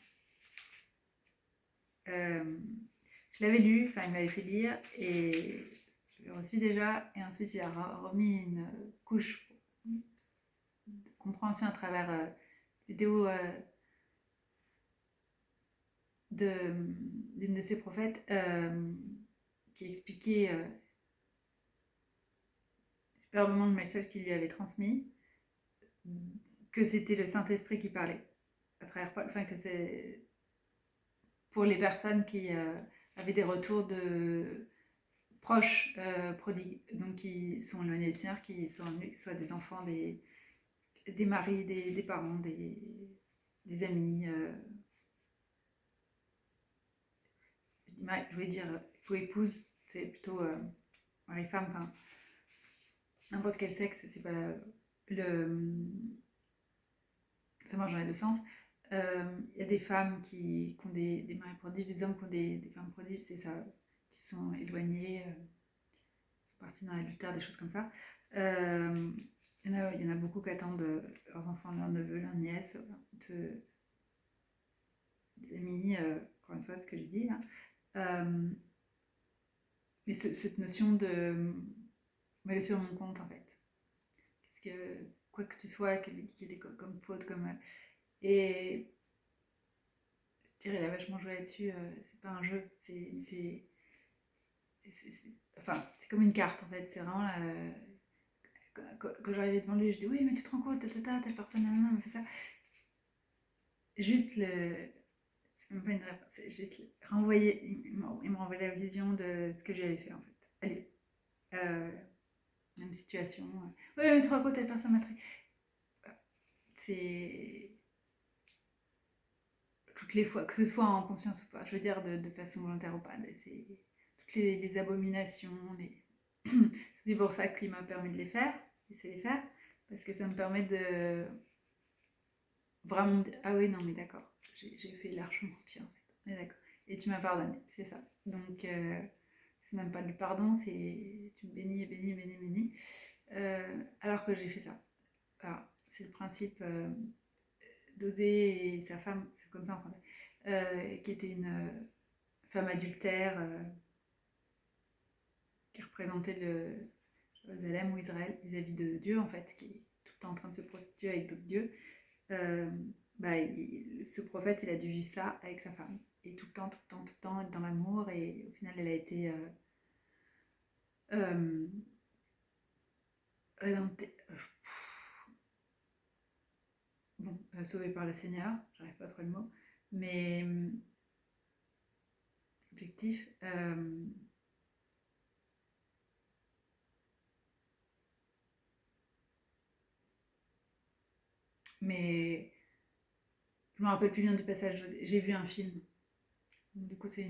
Je l'avais lu, enfin il m'avait fait lire, et je l'ai reçu déjà, et ensuite il a remis une couche de compréhension à travers vidéo d'une de ses prophètes qui expliquait superbement le message qu'il lui avait transmis, que c'était le Saint-Esprit qui parlait à travers Paul, enfin que c'est pour les personnes qui avaient des retours de proches prodigues, donc qui sont éloignés du Seigneur, qui sont venus, que ce soit des enfants, des maris, des parents, des amis. Je voulais dire époux-épouse, c'est plutôt mari-femme, enfin n'importe quel sexe, c'est pas le ça marche dans les deux sens. Il y a des femmes qui ont des maris prodiges, des hommes qui ont des femmes prodiges, c'est ça, qui sont éloignés, sont partis dans l'adultère, des choses comme ça. Il y en a beaucoup qui attendent leurs enfants, leurs neveux, leurs nièces, des amis, encore une fois, ce que j'ai dit là. Mais cette notion de me laisser sur mon compte en fait. Parce que quoi que tu sois, qu'il y ait des comme faute, et je dirais, elle a vachement joué là-dessus, c'est pas un jeu, enfin, c'est comme une carte en fait, c'est vraiment quand j'arrivais devant lui, je dis oui, mais tu te rends compte, telle personne, me fait ça. Juste c'est même pas une réponse, c'est juste renvoyer, il m'a renvoyé la vision de ce que j'avais fait en fait. Allez, même situation. Oui, mais tu te rends compte, telle personne m'a traité. C'est toutes les fois, que ce soit en conscience ou pas, je veux dire de façon volontaire ou pas, c'est toutes les abominations, c'est pour ça qu'il m'a permis de les faire, d'essayer de les faire, parce que ça me permet de vraiment me dire, ah oui, non, mais d'accord, j'ai fait largement pire en fait, on est d'accord. Et tu m'as pardonné, c'est ça. Donc, c'est même pas le pardon, c'est tu me bénis, bénis, bénis, bénis. Alors que j'ai fait ça. Alors, c'est le principe d'Osée et sa femme, c'est comme ça en français, qui était une femme adultère qui représentait le Jérusalem ou Israël vis-à-vis de Dieu en fait, qui est tout le temps en train de se prostituer avec d'autres dieux. Euh, ce prophète, il a dû vivre ça avec sa femme. Et tout le temps, tout le temps, tout le temps, être dans l'amour. Et au final, elle a été euh, rédemptée. Bon, sauvée par le Seigneur, j'arrive pas à trouver le mot. Mais objectif. Mais je me rappelle plus bien du passage. J'ai vu un film. Du coup, c'est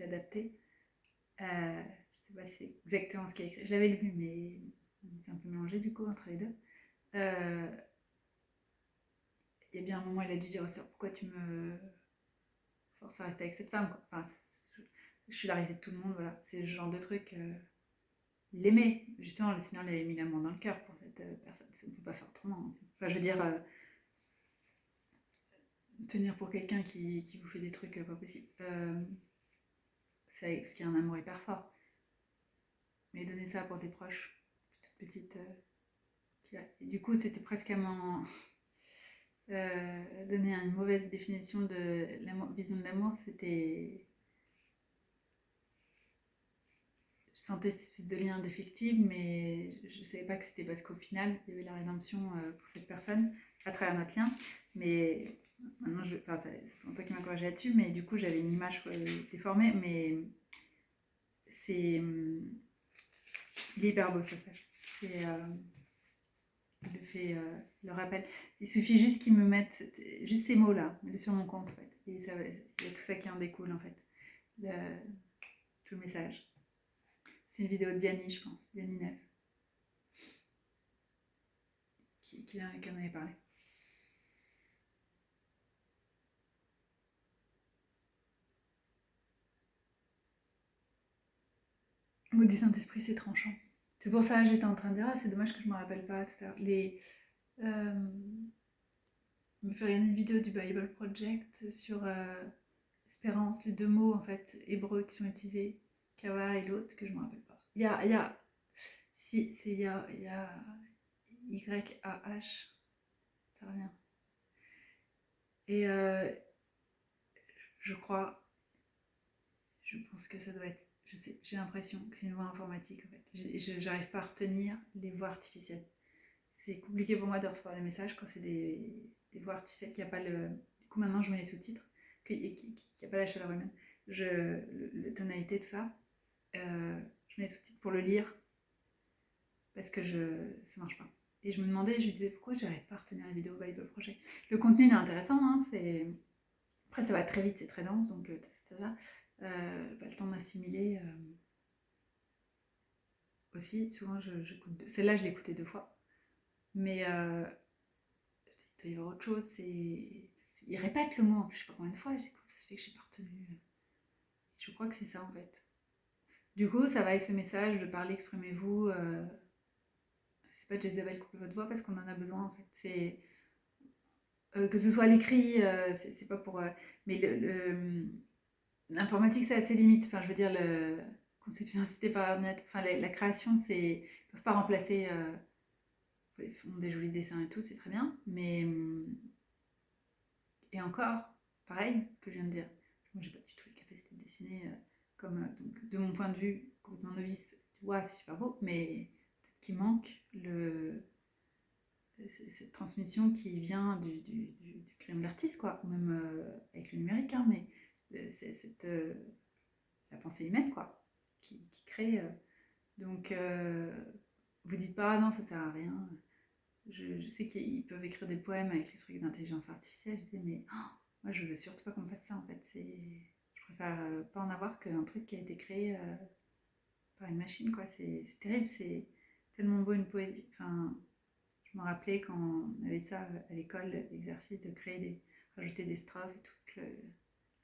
adapté. Je sais pas si c'est exactement ce qu'il y a écrit. Je l'avais lu, mais c'est un peu mélangé du coup entre les deux. Euh, Il y a bien un moment, il a dû dire au Seigneur, pourquoi tu me forces à rester avec cette femme quoi. Enfin, je suis la risée de tout le monde, voilà. C'est le genre de truc. Il l'aimait. Justement, le Seigneur l'avait mis l'amour dans le cœur pour cette personne. On ne peut pas faire autrement. Hein. Enfin, je veux dire, tenir pour quelqu'un qui vous fait des trucs pas possibles. C'est ce qui est un amour hyper fort. Mais donner ça pour tes proches, toute petite. Et du coup, c'était presque à m'en donner une mauvaise définition de la vision de l'amour. C'était. Je sentais cette espèce de lien indéfectible, mais je ne savais pas que c'était parce qu'au final, il y avait la rédemption pour cette personne à travers notre lien. Mais maintenant, enfin, ça fait longtemps qu'il m'a corrigé là-dessus, mais du coup, j'avais une image déformée, mais c'est. Il est hyper beau ce passage. C'est. Le fait, le rappel. Il suffit juste qu'ils me mettent juste ces mots-là, mets-le sur mon compte en fait. Et il y a tout ça qui en découle en fait. Le, tout le message. C'est une vidéo de Diani, je pense, Diani Neves, qui en avait parlé. Le mot du Saint-Esprit, c'est tranchant. C'est pour ça que j'étais en train de dire, ah, c'est dommage que je me rappelle pas tout à l'heure. Me faire une vidéo du Bible Project sur espérance, les deux mots en fait hébreux qui sont utilisés, Kava et l'autre que je me rappelle pas. Si, c'est il y a Y-A-H, ça revient. Et je crois, je pense que ça doit être, je sais, j'ai l'impression que c'est une voix informatique en fait. J'arrive pas à retenir les voix artificielles. C'est compliqué pour moi de recevoir les messages quand c'est des voix artificielles qui a pas le. Du coup, maintenant, je mets les sous-titres, qui a pas la chaleur humaine. Le tonalité, tout ça. Je mets les sous-titres pour le lire parce que ça marche pas. Et je me demandais, je me disais pourquoi j'arrive pas à retenir les vidéos Bible Project. Le contenu il est intéressant, hein, après ça va très vite, c'est très dense, donc pas le temps d'assimiler aussi. Souvent, j'écoute celle-là, je l'ai écoutée 2 fois, mais doit y avoir autre chose. Il répète le mot, en plus, je sais pas combien de fois, je dis comment ça se fait que j'ai pas retenu. Je crois que c'est ça en fait. Du coup, ça va avec ce message de parler, exprimez-vous. C'est pas Jezabel couper votre voix parce qu'on en a besoin en fait. C'est que ce soit à l'écrit, c'est pas pour. Mais l'informatique, c'est assez limite. Enfin, je veux dire, le conception assistée par net, enfin, la création, c'est. Ils peuvent pas remplacer. Ils font des jolis dessins et tout, c'est très bien. Mais. Et encore, pareil, ce que je viens de dire. Parce que moi, j'ai pas du tout les capacités de dessiner comme. Donc, de mon point de vue, complètement novice, tu vois, c'est super beau, mais peut-être qu'il manque cette transmission qui vient du crayon de l'artiste, quoi, ou même avec le numérique, hein, mais c'est la pensée humaine, quoi, qui crée. Donc, vous dites pas, ah non, ça sert à rien. Je sais qu'ils peuvent écrire des poèmes avec les trucs d'intelligence artificielle. Je dis, mais oh, moi, je veux surtout pas qu'on me fasse ça, en fait. Je préfère pas en avoir qu'un truc qui a été créé par une machine, quoi. C'est terrible, c'est tellement beau une poésie. Enfin, je me rappelais quand on avait ça à l'école, l'exercice de rajouter des strophes et toute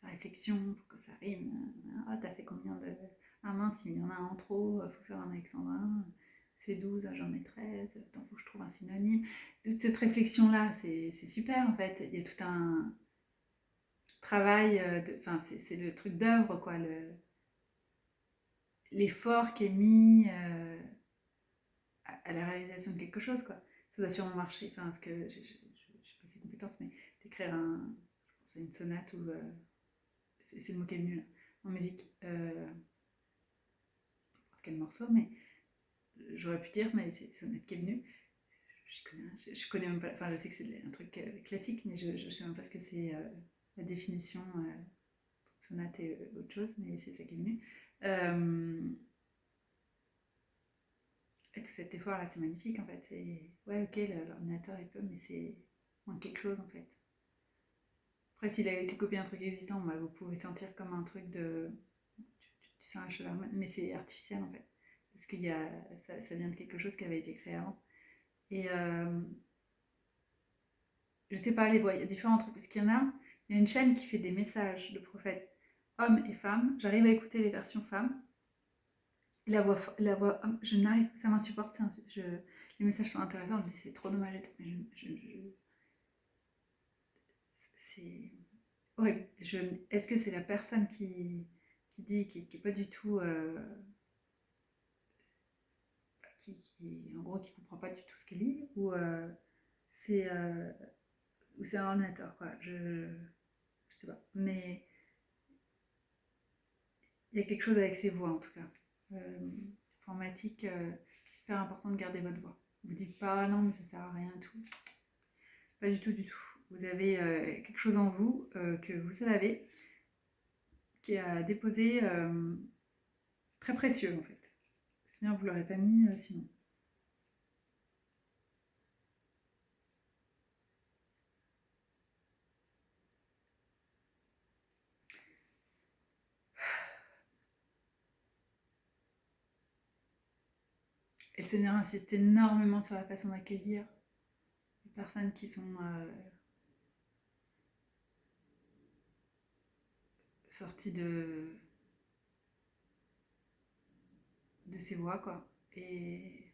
la réflexion pour que ça rime. Ah, t'as fait combien de. Ah mince, il y en a un en trop, faut faire un alexandrin. C'est 12, ah, j'en ai 13, attends, faut que je trouve un synonyme. Toute cette réflexion-là, c'est super en fait. Il y a tout un travail, enfin, c'est le truc d'œuvre, quoi, l'effort qui est mis à la réalisation de quelque chose, quoi. Ça doit sûrement marcher, enfin, parce que je sais pas ses compétences, mais d'écrire je pense à une sonate ou. C'est le mot qui est venu là, en musique. N'importe quel morceau, mais j'aurais pu dire, mais c'est sonate qui est venu. Je connais même pas, enfin, je sais que c'est un truc classique, mais je sais même pas ce que c'est la définition sonate et autre chose, mais c'est ça qui est venu. Et tout cet effort là, c'est magnifique en fait. Ouais, ok, l'ordinateur il peut, mais c'est moins quelque chose en fait. Après, s'il a aussi copié un truc existant, bah, vous pouvez sentir comme un truc de. Tu sens la chaleur, mais c'est artificiel en fait. Parce que ça vient de quelque chose qui avait été créé avant. Et je sais pas, les voix, il y a différents trucs. Parce qu'il y a une chaîne qui fait des messages de prophètes, hommes et femmes. J'arrive à écouter les versions femmes. La voix homme, je n'arrive, ça m'insupporte. Les messages sont intéressants, je me dis c'est trop dommage et tout, mais c'est horrible. Est-ce que c'est la personne qui dit, qui est pas du tout. En gros, qui comprend pas du tout ce qu'elle lit, c'est euh, ou c'est un ordinateur, quoi. Je sais pas. Mais il y a quelque chose avec ses voix, en tout cas. Informatique, c'est super important de garder votre voix. Vous dites pas, ah non, mais ça sert à rien, tout. Pas du tout, du tout. Vous avez quelque chose en vous que vous avez, qui est à déposer, très précieux, en fait. Sinon, vous l'aurez pas mis, sinon. Et le Seigneur insiste énormément sur la façon d'accueillir les personnes qui sont sorties de ses voix, quoi. Et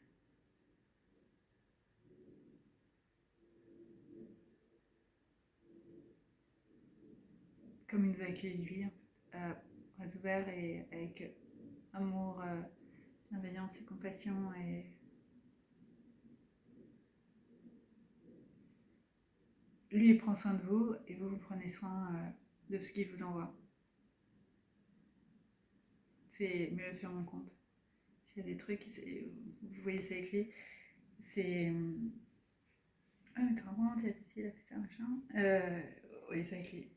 comme il nous a accueillis lui, bras ouverts et avec amour, bienveillance et compassion. Et lui, il prend soin de vous et vous prenez soin de ce qu'il vous envoie. C'est mieux sur mon compte. S'il y a des trucs, vous voyez ça écrit, c'est. Ah, mais tu te rends compte, il a fait ça, machin. Oui, ça écrit.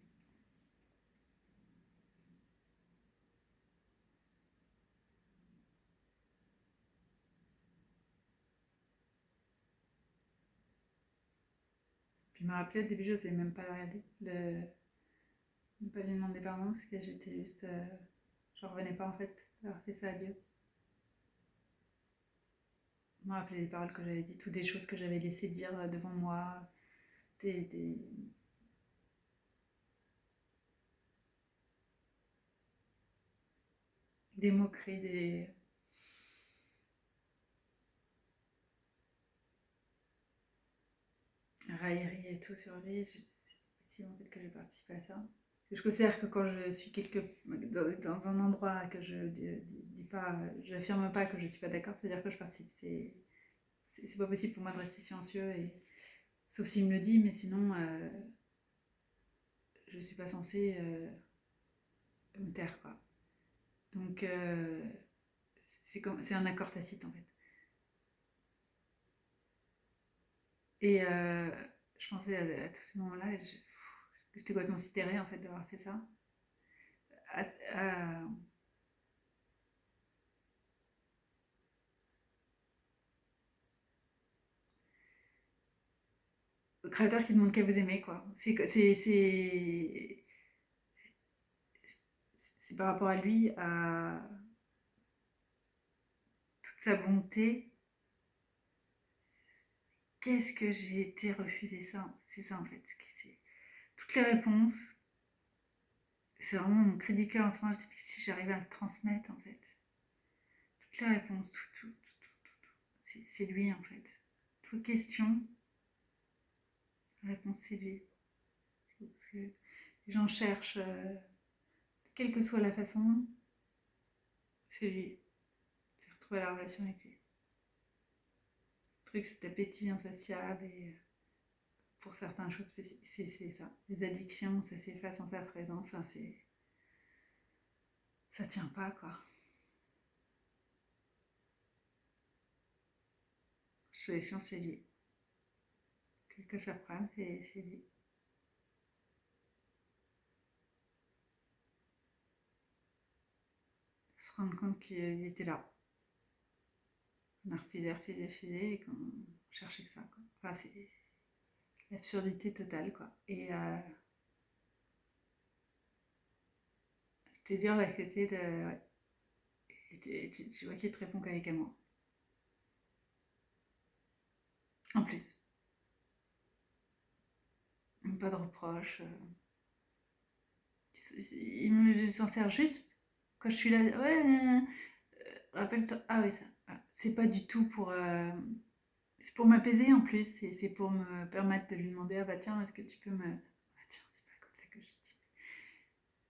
Puis il m'a rappelé au début, je ne savais même pas le regarder. Ne pas lui demander pardon parce que j'étais juste. Je revenais pas en fait d'avoir fait ça à Dieu. Je me rappelais des paroles que j'avais dites ou des choses que j'avais laissé dire devant moi. des moqueries, des railleries et tout sur lui. C'est possible en fait que j'ai participé à ça. Parce que je considère que quand je suis dans un endroit que je dis pas, j'affirme pas que je suis pas d'accord, c'est-à-dire que je participe. C'est pas possible pour moi de rester silencieux, sauf s'il me le dit, mais sinon je suis pas censée me taire, quoi. Donc c'est un accord tacite en fait. Et je pensais à tous ces moments-là et j'étais complètement sidérée en fait d'avoir fait ça. À- à- Au créateur qui demande qu'à vous aimer, quoi. C'est par rapport à lui, à toute sa bonté. Qu'est-ce que j'ai été refuser ça? C'est ça en fait. Toutes les réponses, c'est vraiment mon cri du cœur en ce moment. Je sais pas si j'arrive à le transmettre en fait. Toutes les réponses, c'est lui en fait. Toute question, la réponse c'est lui. Parce que les gens cherchent, quelle que soit la façon, c'est lui. C'est retrouver la relation avec lui. Le truc, cet appétit insatiable et pour certaines choses spécifiques, c'est ça. Les addictions, ça s'efface en sa présence. Enfin, ça tient pas, quoi. Solution, c'est lui. Quel que soit le problème, c'est lui. Se rendre compte qu'il était là. On a refusé, et qu'on cherchait que ça, quoi. Enfin, c'est l'absurdité totale, quoi. Et je t'ai dur d'accepter de. Ouais. Et tu vois qu'il te répond qu'avec amour. En plus. Pas de reproches. Il me s'en sert juste quand je suis là. Ouais, rappelle-toi. Ah oui, ça. Ah, c'est pas du tout pour. C'est pour m'apaiser en plus. C'est pour me permettre de lui demander, ah bah tiens, est-ce que tu peux me. Ah tiens, c'est pas comme ça que je dis.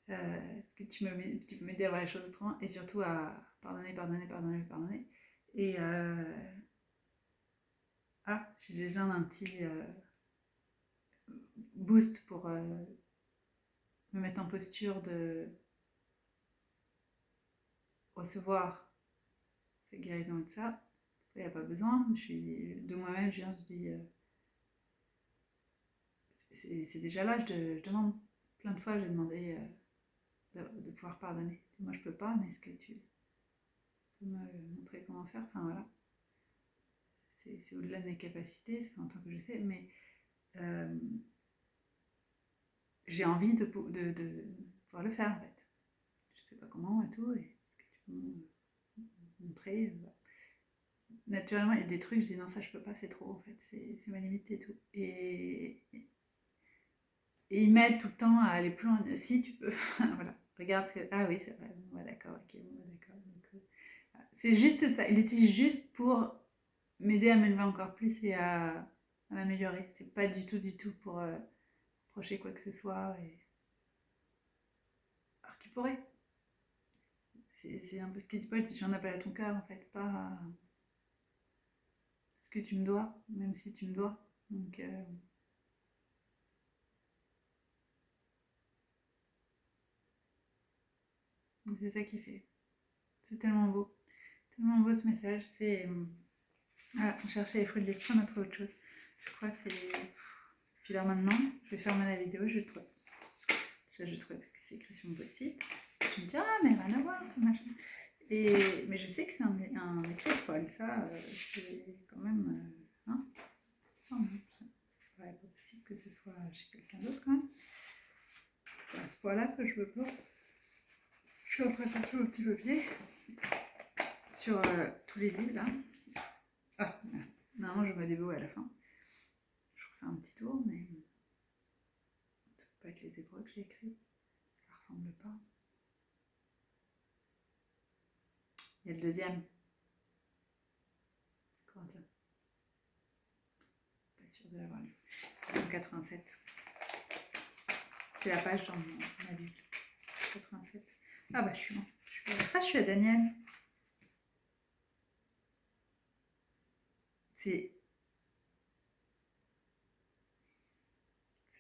Est-ce que tu peux m'aider à voir les choses autrement et surtout à pardonner. Et si j'ai besoin d'un petit boost pour me mettre en posture de recevoir cette guérison et tout ça, il n'y a pas besoin. Je suis de moi-même, je dis c'est déjà là, je demande. Plein de fois, j'ai demandé de pouvoir pardonner. Moi, je peux pas, mais est-ce que tu peux me montrer comment faire? Enfin voilà, c'est au-delà de mes capacités, ça fait longtemps que je sais, mais euh, j'ai envie de pouvoir le faire en fait. Je sais pas comment et tout, et est-ce que tu peux me montrer? Naturellement, il y a des trucs, je dis non, ça je peux pas, c'est trop en fait, c'est ma limite et tout. Et ils m'aident tout le temps à aller plus loin. Si tu peux, voilà, regarde. Ah oui, c'est vrai, bon, ouais, d'accord, ok, bon, ouais, d'accord. C'est juste ça, il utilise juste pour m'aider à m'élever encore plus et à m'améliorer. C'est pas du tout pour reprocher quoi que ce soit. Alors qu'il pourrait. C'est un peu ce qu'il dit Paul, si j'en appelle à ton cœur en fait, pas ce que tu me dois, même si tu me dois. Donc c'est ça qui fait. C'est tellement beau ce message. C'est voilà, on cherchait les fruits de l'esprit, on a trouvé autre chose. Je crois que c'est. Puis là maintenant, je vais fermer la vidéo, je vais le trouver. Je vais le trouver parce que c'est écrit sur mon post-it. Je me dis ah mais rien à voir, ça machin. Mais je sais que c'est un écrit de Paul, ça c'est quand même. Hein, ça, c'est pas possible que ce soit chez quelqu'un d'autre quand même. C'est à ce point-là que je veux pas. Je suis en train de chercher mon petit papier sur tous les livres là. Ah, normalement je me débrouille à la fin. Je refais un petit tour, mais avec les Hébreux que j'ai écrit. Ça ressemble pas. Il y a le deuxième. Corinthiens. Pas sûr de l'avoir lu. 87. C'est la page dans ma Bible. 87. Ah bah je suis loin. Je suis à Daniel. C'est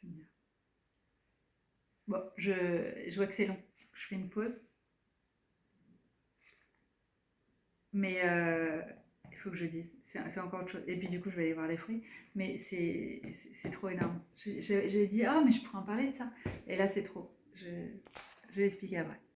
bien. Bon, je vois que c'est long. Je fais une pause. Mais il faut que je dise. C'est encore autre chose. Et puis du coup, je vais aller voir les fruits. Mais c'est trop énorme. J'ai dit, ah, mais je pourrais en parler de ça. Et là, c'est trop. Je vais l'expliquer après.